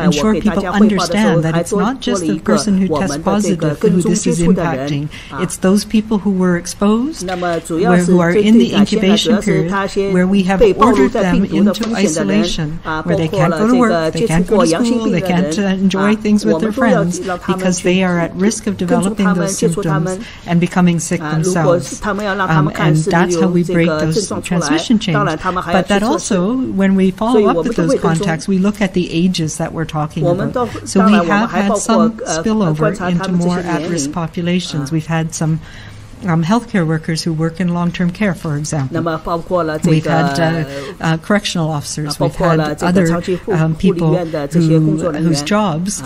ensure people understand that it's not just the person who tests positive who this is impacting. It's those people who were exposed, who are in the incubation period, where we have ordered them into isolation, where they can't go to work, they can't go to school, they can't enjoy things with their friends, because they are at risk of developing those symptoms and becoming sick themselves. And that's how we break those transmission chains. But that also, when we follow up with those contacts, we look at the ages that we're talking about. So we have had some spillover into more at-risk populations. We've had some healthcare workers who work in long-term care, for example. We've had correctional officers. We've had other people whose jobs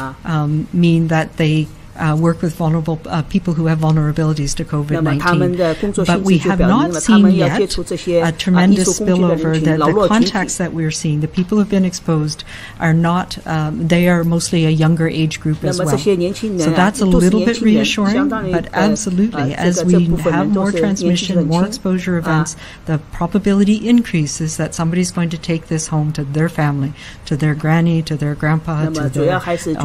mean that they work with vulnerable people who have vulnerabilities to COVID-19. But we have not seen yet a tremendous spillover. The contacts that we're seeing, the people who have been exposed, are not, they are mostly a younger age group as well. So that's a little bit reassuring, but absolutely, as we have more transmission, more exposure events, the probability increases that somebody's going to take this home to their family, to their granny, to their grandpa, to their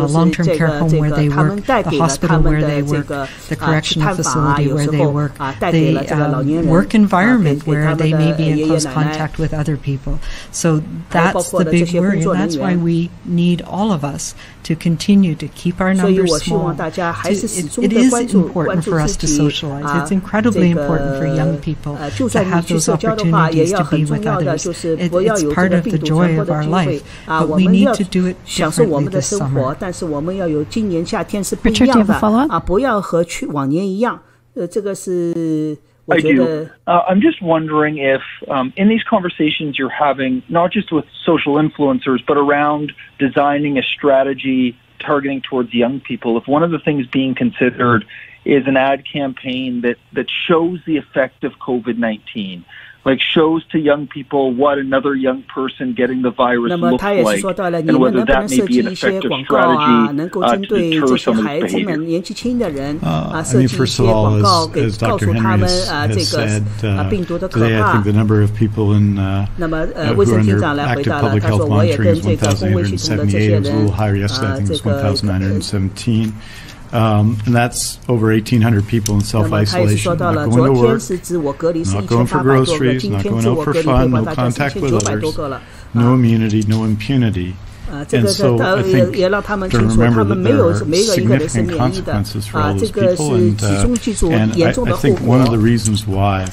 long-term care home where they work, the hospital where they work, the correctional facility where they work, the work environment where they may be in close contact with other people. So that's the big worry, and that's why we need all of us to continue to keep our numbers small. It is important for us to socialize. It's incredibly important for young people to have those opportunities to be with others. It's part of the joy of our life, but we need to do it differently this summer. Richard, do you have a follow-up? I do. I'm just wondering if in these conversations you're having, not just with social influencers, but around designing a strategy targeting towards young people, if one of the things being considered is an ad campaign that shows the effect of COVID-19, like shows to young people what another young person getting the virus looks like, and whether that may be an effective strategy to deter some of this behavior. I mean, first of all, as Dr. Henry has said, today I think the number of people who are under active public health monitoring is 1,878. It was a little higher yesterday. I think it was 1,917. And that's over 1,800 people in self-isolation, not going to work, not going for groceries, not going out for fun, no contact with others, no immunity, no impunity. And so I think to remember that there are significant consequences for all those people. And I think one of the reasons why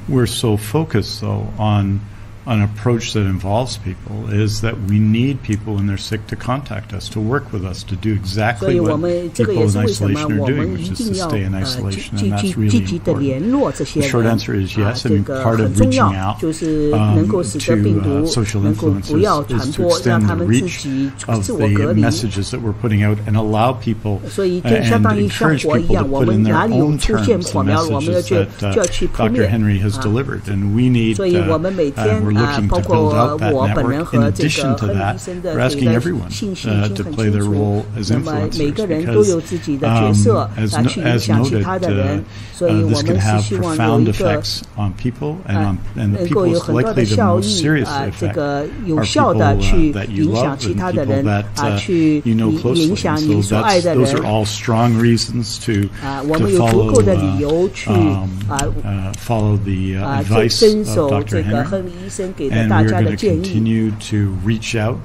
we're so focused, though, on an approach that involves people is that we need people when they're sick to contact us, to work with us, to do exactly what people in isolation are doing, which is to stay in isolation, and that's really important. The short answer is yes. I mean, part of reaching out to social influencers is to extend the reach of the messages that we're putting out and allow people and encourage people to put in their own terms the messages that Dr. Henry has delivered. And we need, and we're looking to build out that network. In addition to that, we're asking everyone to play their role as influencers because, as noted, this can have profound effects on people, and the people who's likely the most serious effect are people that you love and people that you know closely. And so those are all strong reasons to follow the advice of Dr. Henry, and we're going to continue to reach out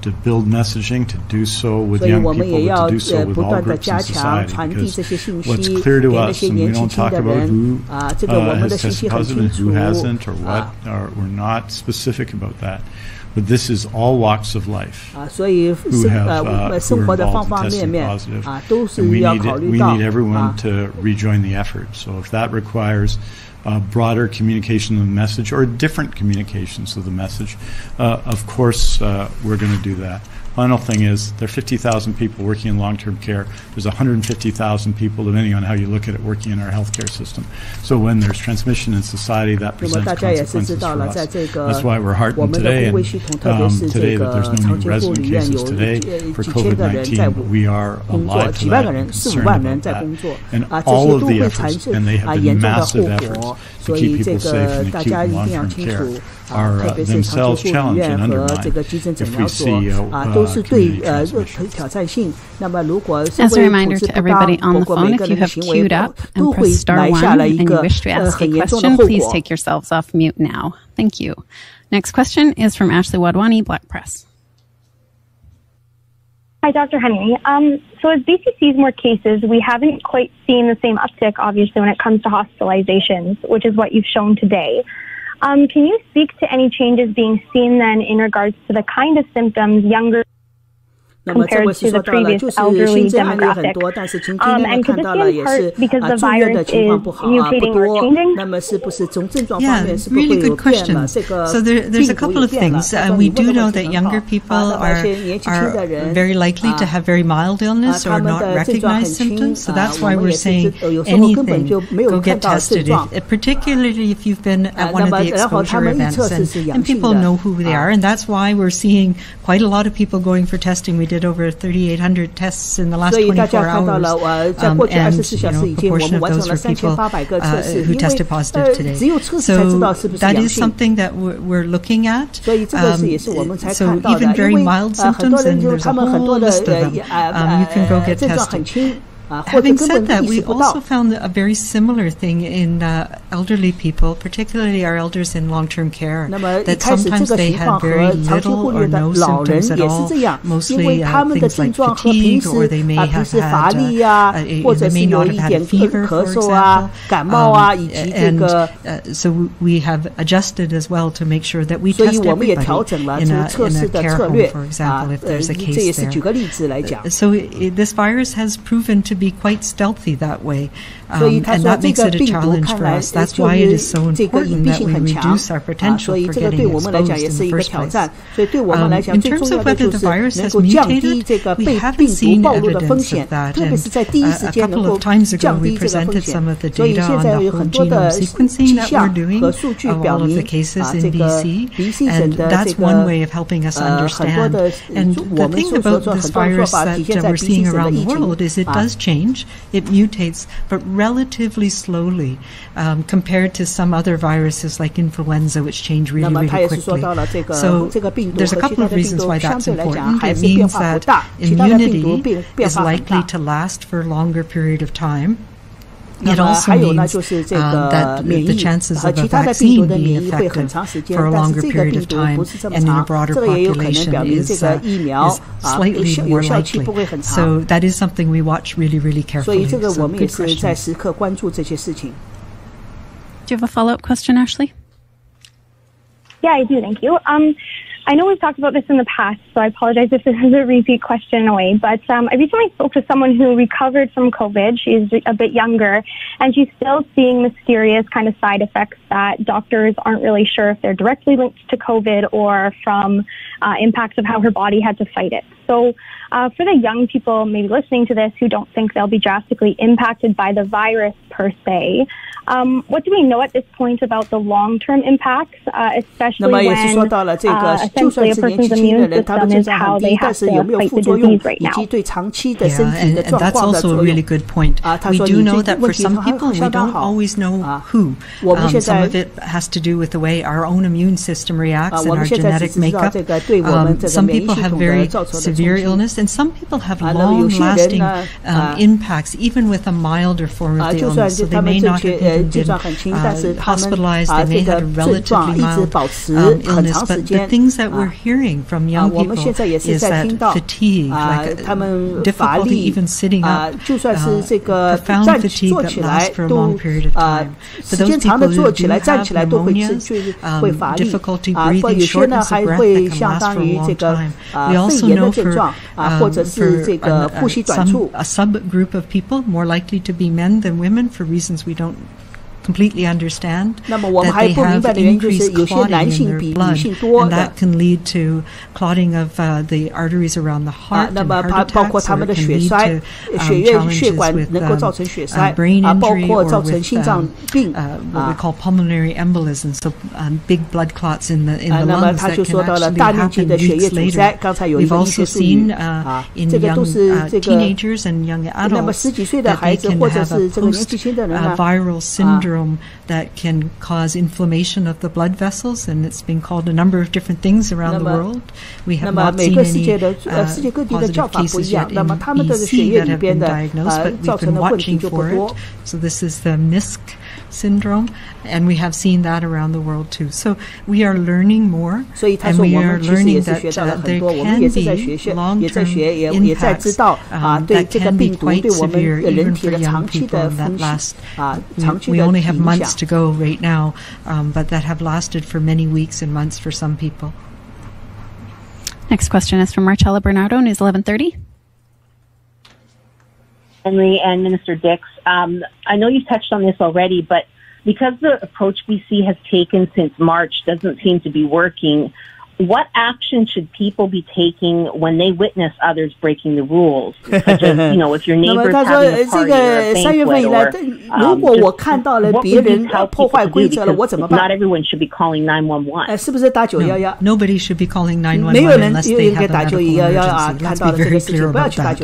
to build messaging, to do so with young people, but to do so with all groups in society. Because what's clear to us, and we don't talk about who has tested positive and who hasn't, or what, or we're not specific about that. But this is all walks of life who are involved in testing positive. And we need everyone to rejoin the effort. So if that requires broader communication of the message or different communications of the message, of course we're going to do that. Final thing is there are 50,000 people working in long-term care. There's 150,000 people, depending on how you look at it, working in our healthcare system. So when there's transmission in society, that presents consequences for us. That's why we're heartened today, and today that there's no new resident cases today for COVID-19, but we are alive to that and concerned about that. And all of the efforts, and they have been massive efforts to keep people safe in acute and long-term care, are themselves challenged and undermined if we see community transmission. As a reminder to everybody on the phone, if you have queued up and pressed star 1 and you wish to ask a question, please take yourselves off mute now. Thank you. Next question is from Ashley Wadwani, Black Press. Hi, Dr. Henry. So as BC sees more cases, we haven't quite seen the same uptick, obviously, when it comes to hospitalizations, which is what you've shown today. Can you speak to any changes being seen then in regards to the kind of symptoms younger compared to the previous elderly demographic? And could this be in part because the virus is mutating or changing? Yeah, really good question. So there's a couple of things. We do know that younger people are very likely to have very mild illness or not recognize symptoms. So that's why we're saying anything, go get tested, particularly if you've been at one of the exposure events. And people know who they are. And that's why we're seeing quite a lot of people going for testing. We did over 3,800 tests in the last 24 hours, and a proportion of those were people who tested positive today. So that is something that we're looking at. So even very mild symptoms, and there's a whole list of them, you can go get tested. Having said that, we also found a very similar thing in elderly people, particularly our elders in long-term care, that sometimes they had very little or no symptoms at all, mostly things like fatigue, or they may have had, they may not have had a fever, for example. And so we have adjusted as well to make sure that we test everybody in a care home, for example, if there's a case there. So this virus has proven to be quite stealthy that way, and that makes it a challenge for us. That's why it is so important that we reduce our potential for getting exposed in the first place. In terms of whether the virus has mutated, we haven't seen evidence of that, and a couple of times ago we presented some of the data on the whole genome sequencing that we're doing of all of the cases in BC, and that's one way of helping us understand. And the thing about this virus that we're seeing around the world is it does change, it mutates, but relatively slowly compared to some other viruses like influenza, which change really, really quickly. So there's a couple of reasons why that's important. It means that immunity is likely to last for a longer period of time. It also means that the chances of a vaccine being effective for a longer period of time and in a broader population is slightly more likely. So that is something we watch really, really carefully. So good question. Do you have a follow-up question, Ashley? Yeah, I do. Thank you. I know we've talked about this in the past, so I apologize if this is a repeat question in a way, but I recently spoke to someone who recovered from COVID. She's a bit younger, and she's still seeing mysterious kind of side effects that doctors aren't really sure if they're directly linked to COVID or from impacts of how her body had to fight it. So for the young people maybe listening to this who don't think they'll be drastically impacted by the virus per se, what do we know at this point about the long-term impacts, especially when essentially a person's immune system is how they have to fight the disease right now? And that's also a really good point. We do know that for some people, we don't always know who. Some of it has to do with the way our own immune system reacts and our genetic makeup. Some people have very severe illness, and some people have long-lasting impacts, even with a milder form of the illness. So they may not have been hospitalized, they may have a relatively mild illness, but the things that we're hearing from young people is that fatigue, like difficulty even sitting up, profound fatigue that lasts for a long period of time. For those people who do have pneumonias, difficulty breathing, shortness of breath that can last for a long time. We also know for a subgroup of people, more likely to be men than women for reasons we don't completely understand, that they have increased clotting in their blood, and that can lead to clotting of the arteries around the heart and heart attacks, or it can lead to challenges with brain injury or with what we call pulmonary embolism, so big blood clots in the lungs that can actually happen weeks later. We've also seen in young teenagers and young adults that they can have a post-viral syndrome that can cause inflammation of the blood vessels, and it's been called a number of different things around the world. We have not seen any positive cases yet in BC that have been diagnosed, but we've been watching for it. So this is the MISC syndrome, and we have seen that around the world too. So we are learning more, and we are learning that there can be long-term impacts that can be quite severe even for young people, and that last, we only have months to go right now, but that have lasted for many weeks and months for some people. Next question is from Marcella Bernardo, News 1130. Henry and Minister Dix, I know you've touched on this already, but because the approach BC has taken since March doesn't seem to be working, what action should people be taking when they witness others breaking the rules? Such as, if your neighbor's having a party or a banquet, or what would you tell people to do? Because not everyone should be calling 911. No, nobody should be calling 911 unless they have a medical emergency. Let's be very clear about that.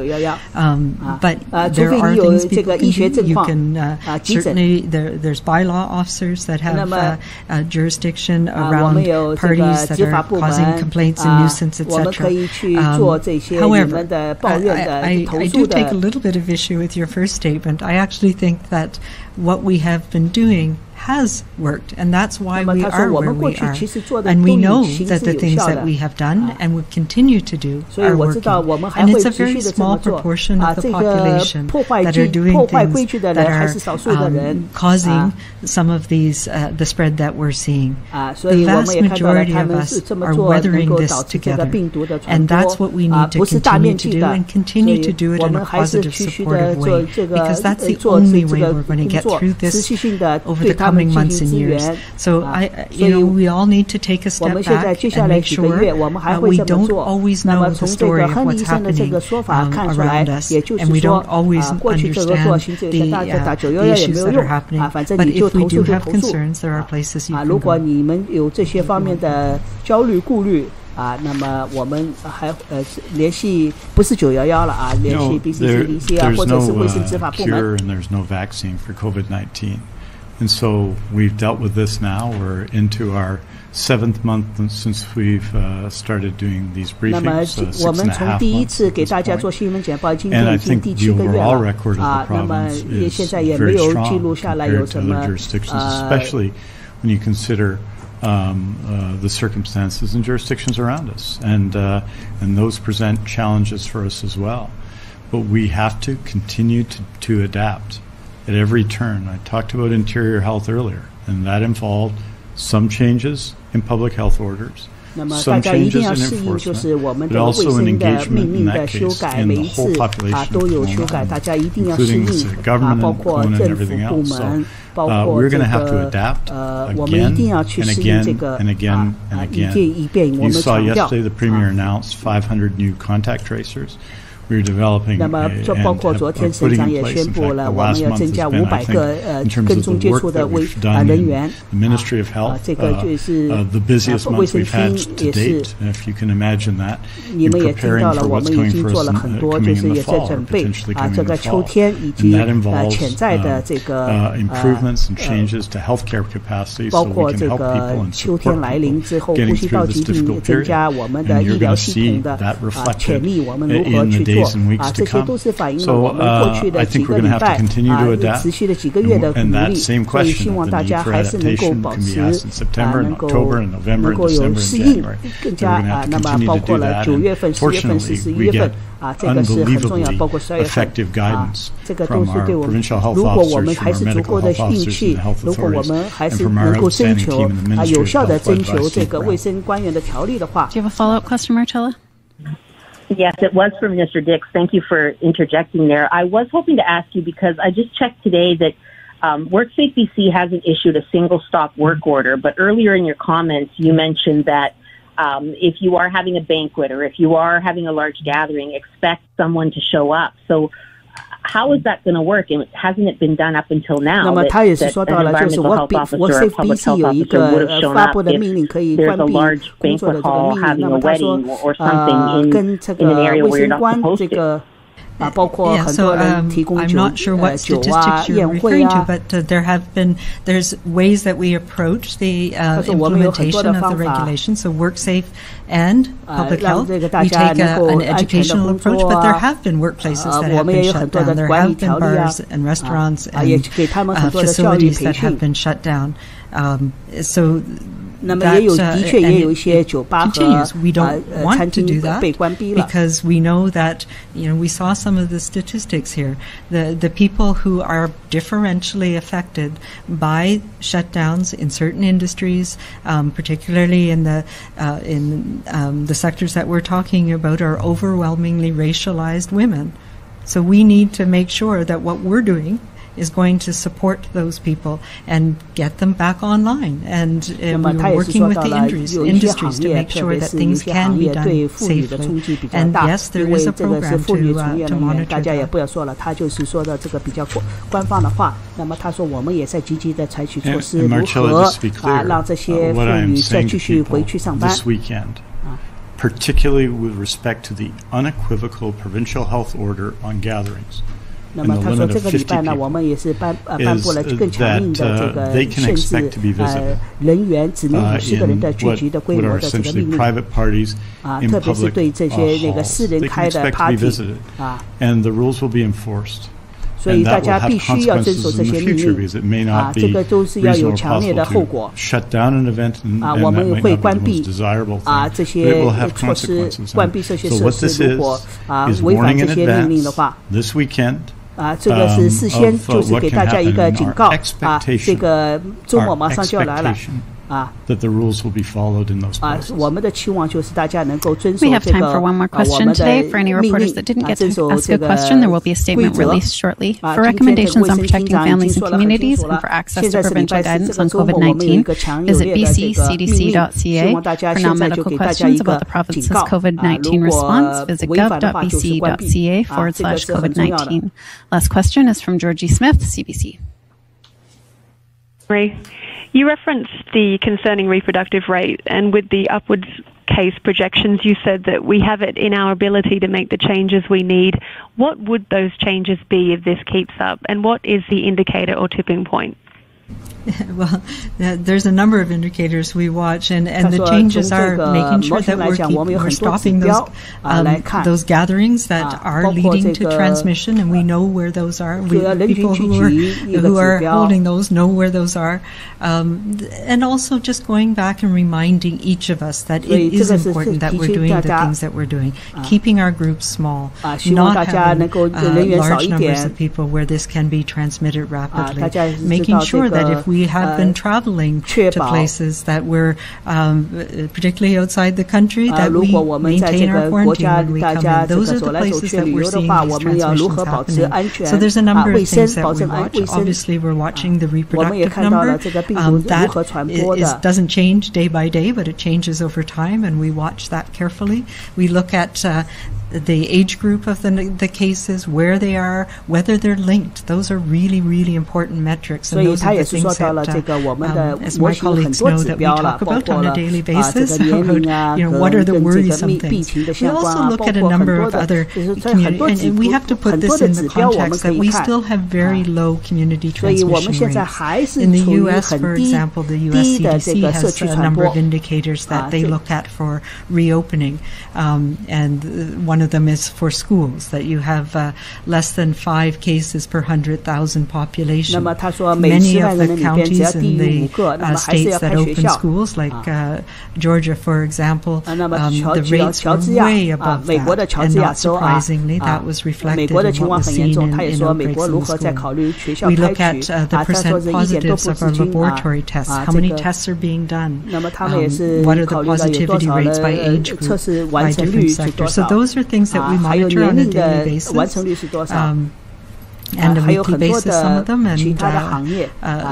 But there are things people can do. You can certainly, there's bylaw officers that have jurisdiction around parties that are causing complaints and nuisance, etc. However, I do take a little bit of issue with your first statement. I actually think that what we have been doing has worked, and that's why we are where we are. And we know that the things that we have done and will continue to do are working. And it's a very small proportion of the population that are doing things that are causing some of these, the spread that we're seeing. The vast majority of us are weathering this together, and that's what we need to continue to do, and continue to do it in a positive, supportive way, because that's the only way we're going to get through this over the coming months and years. So we all need to take a step back and make sure we don't always know the story of what's happening around us, and we don't always understand the issues that are happening. But if we do have concerns, there are places you can go. 那么我们还联系不是911了啊，联系 BC 啊，或者是卫生执法部门。 and there's no vaccine for COVID-19, and so we've dealt with this now. We're into our 7th month since we've started doing these briefings. 那么我们从第一次给大家做新闻简报，今天已经第7个月了啊。那么现在也没有记录下来有什么especially when you consider the circumstances and jurisdictions around us, and those present challenges for us as well. But we have to continue to adapt at every turn. I talked about interior health earlier, and that involved some changes in public health orders, some changes in enforcement, but also an engagement in that case in the whole population including the government and everything else. So we're going to have to adapt again and again and again and again. You saw yesterday the Premier announced 500 new contact tracers. We're developing and putting in place, in fact, the last month has been, I think, in terms of the work that we've done in the Ministry of Health, the busiest month we've had to date, if you can imagine that, in preparing for what's coming for us coming in the fall, or potentially coming in the fall. And that involves improvements and changes to healthcare capacity so we can help people and support people getting through this difficult period. And you're going to see that reflected in the days and weeks to come. So I think we're going to have to continue to adapt. And that same question, the need for adaptation, can be asked in September and October and November and December and January. So we're going to have to continue to do that. And fortunately, we get unbelievably effective guidance from our provincial health officers, from our medical health officers and the health authorities, and from our outstanding team in the Ministry of Health led by Steve Brown. Do you have a follow-up question, Marcella? Yes, it was for Minister Dix. Thank you for interjecting there. I was hoping to ask you because I just checked today that WorkSafe BC hasn't issued a single stop work order, but earlier in your comments you mentioned that if you are having a banquet or if you are having a large gathering, expect someone to show up. So how is that going to work? And hasn't it been done up until now? 那么他也是说到了，就是WorkSafe BC 有一个发布的命令，可以关闭工作的这个命令。那么他说，跟这个卫生官这个。包括很多人提供 I'm not sure what statistics you're referring to, but there's ways that we approach the implementation of the regulations. So WorkSafe and public health, we take an educational approach, but there have been workplaces that have been shut down. There have been bars and restaurants and facilities that have been shut down. So continues. We don't want to do that because we know that, we saw some of the statistics here. The people who are differentially affected by shutdowns in certain industries, particularly in the sectors that we're talking about, are overwhelmingly racialized women. So we need to make sure that what we're doing is going to support those people and get them back online. And we're working with the industries to make sure that things can be done safely. And yes, there is a program to monitor 大家也不要说了，他就是说的这个比较官方的话。那么他说我们也在积极的采取措施，如何让这些妇女再继续回去上班。Particularly with respect to the unequivocal provincial health order on gatherings. 那么他说这个礼拜呢，我们也是颁布了更强硬的这个限制人员只能50个人的聚集的规模的这个命令特别是对这些那个私人开的 party ，and the rules will be enforced. 所以大家必须要遵守这些命令这个都是要有强烈的后果。我们会关闭这些措施，关闭这些设施。如果违反这些命令的话。这个是事先就是给大家一个警告这个周末马上就要来了。That the rules will be followed in those places. 我们的期望就是大家能够遵守 We have time for one more question today. For any reporters that didn't get to ask a question, there will be a statement released shortly. For recommendations on protecting families and communities and for access to provincial guidance on COVID-19, visit bccdc.ca. For non-medical questions about the province's COVID-19 response, visit gov.bc.ca/COVID-19. Last question is from Georgie Smith, CBC. You referenced the concerning reproductive rate, and with the upwards case projections, you said that we have it in our ability to make the changes we need. What would those changes be if this keeps up, and what is the indicator or tipping point? Well, there's a number of indicators we watch, and the changes are making sure that we're stopping those gatherings that are leading to transmission, and we know where those are. People who are holding those know where those are, and also just going back and reminding each of us that it is important that we're doing the things that we're doing, keeping our groups small, not having large numbers of people where this can be transmitted rapidly, making sure that if we we have been traveling to places that were, particularly outside the country, that we maintain our quarantine when we come in. Those are the places that we're seeing these transmissions happening. So there's a number of things that we watch. Obviously, we're watching the reproductive number. That doesn't change day by day, but it changes over time, and we watch that carefully. We look at the age group of the cases, where they are, whether they're linked. Those are really, really important metrics. And those are the things that, as my colleagues know, that we talk about on a daily basis, about, what are the worrisome things. We also look at a number of other community, and we have to put this in the context that we still have very low community transmission rates. In the U.S., for example, the U.S. CDC has a number of indicators that they look at for reopening, and one of them is for schools, that you have less than 5 cases per 100,000 population. Many of the counties in the states that open schools, like Georgia, for example, the rates were way above that, and not surprisingly, that was reflected in what was seen in outbreaks in the school. We look at the percent positives of our laboratory tests. How many tests are being done? What are the positivity rates by age group, by different sectors? So those are things that we monitor on a daily basis. And a weekly basis, some of them, and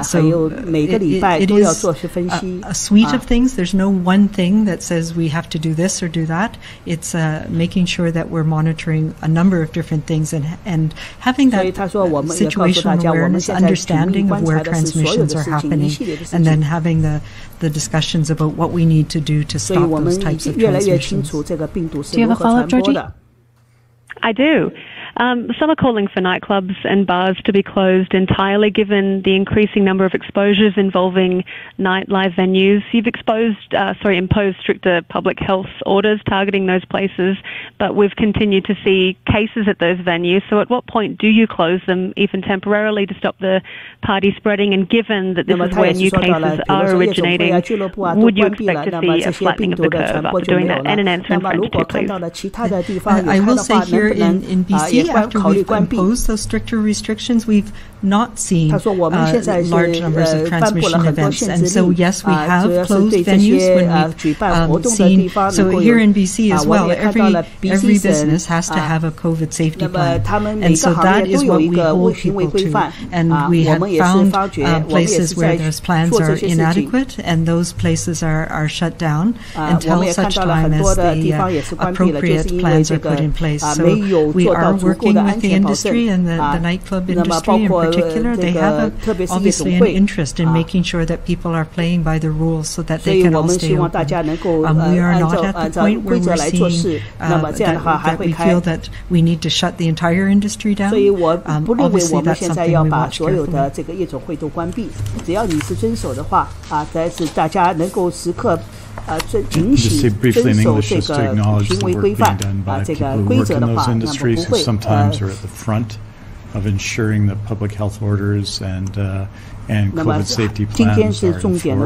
so it is a suite of things. There's no one thing that says we have to do this or do that. It's making sure that we're monitoring a number of different things and having that situational awareness, understanding of where transmissions are happening, and then having the discussions about what we need to do to stop those types of transmissions. Do you have a follow-up, Georgie? I do. Some are calling for nightclubs and bars to be closed entirely, given the increasing number of exposures involving nightlife venues. You've imposed stricter public health orders targeting those places, but we've continued to see cases at those venues. So at what point do you close them, even temporarily, to stop the party spreading? And given that this is where new cases are originating, would you expect to see a flattening of the curve after doing that? And an answer in French too, please. I will say here in BC, after we've imposed those stricter restrictions, we've not seen large numbers of transmission events. And so, yes, we have closed venues when we've seen. So here in BC as well, every business has to have a COVID safety plan. And so that is what we hold people to. And we have found places where those plans are inadequate, and those places are shut down until such time as the appropriate plans are put in place. So we are working with the industry and the nightclub industry in particular. They have obviously an interest in making sure that people are playing by the rules so that they can all stay open. We are not at the point where we're seeing that we feel that we need to shut the entire industry down. Obviously, that's something we watch carefully. Just say briefly in English, just to acknowledge the work being done by people who work in those industries who sometimes are at the front of ensuring that public health orders and COVID safety plans are enforced. And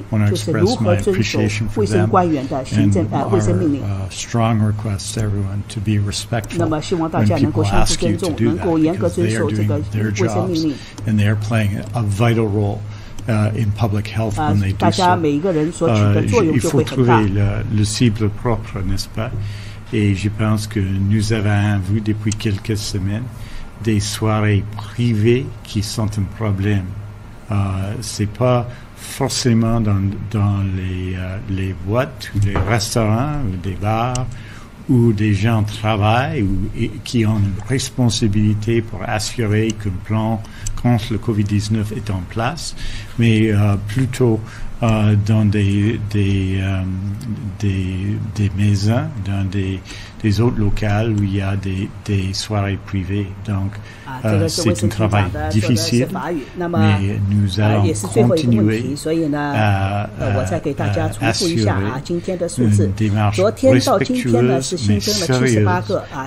want to express my appreciation for them and our strong request to everyone to be respectful when people ask you to do that, because they are doing their jobs and they are playing a vital role in public health when they do so. Il faut trouver le cible propre, n'est-ce pas? Et je pense que nous avons vu depuis quelques semaines des soirées privées qui sont un problème. C'est pas forcément dans les boîtes ou les restaurants ou des bars où des gens travaillent et qui ont une responsabilité pour assurer qu'un plan contre le Covid-19 est en place, mais plutôt dans des maisons, dans des autres locales où il y a des soirées privées. Donc, c'est un travail difficile, mais nous allons continuer à assurer une démarche respectueuse mais sérieuse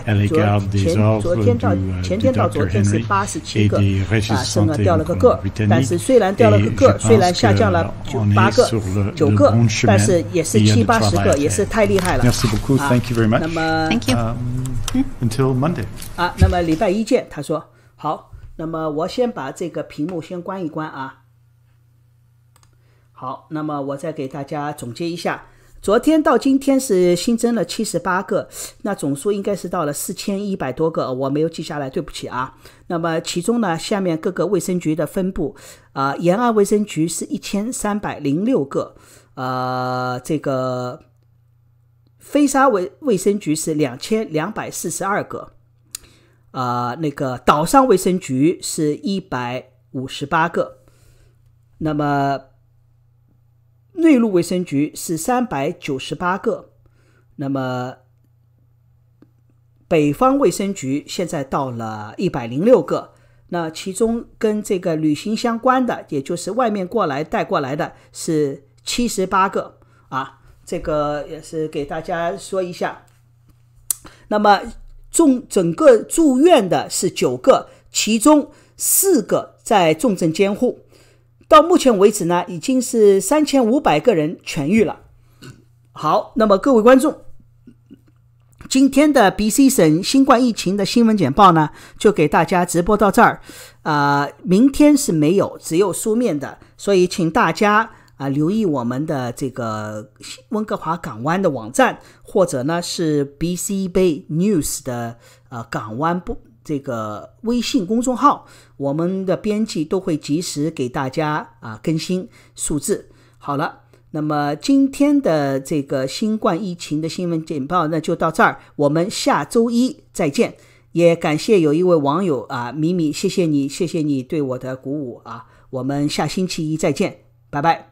à l'égard des ordres du Dr. Henry et des registres de santé britanniques. Et je pense qu'on est sur le bon chemin et il y a du travail à faire. Merci beaucoup. Thank you very much. Thank you. Until Monday. 那么礼拜一见。他说好，那么我先把这个屏幕先关一关啊。好，那么我再给大家总结一下，昨天到今天是新增了78个，那总数应该是到了4100多个，我没有记下来，对不起啊。那么其中呢，下面各个卫生局的分布延安卫生局是1306个，这个飞沙卫生局是2242个，那个岛上卫生局是158个，那么内陆卫生局是398个，那么北方卫生局现在到了106个，那其中跟这个旅行相关的，也就是外面带过来的是78个啊，这个也是给大家说一下。那么整个住院的是9个，其中4个在重症监护。到目前为止呢，已经是3500个人痊愈了。好，那么各位观众，今天的 BC 省新冠疫情的新闻简报呢，就给大家直播到这儿。明天是没有，只有书面的，所以请大家留意我们的这个温哥华港湾的网站，或者呢是 BC Bay News 的港湾这个微信公众号，我们的编辑都会及时给大家更新数字。好了，那么今天的这个新冠疫情的新闻简报呢就到这儿，我们下周一再见。也感谢有一位网友米米，谢谢你对我的鼓舞我们下星期一再见，拜拜。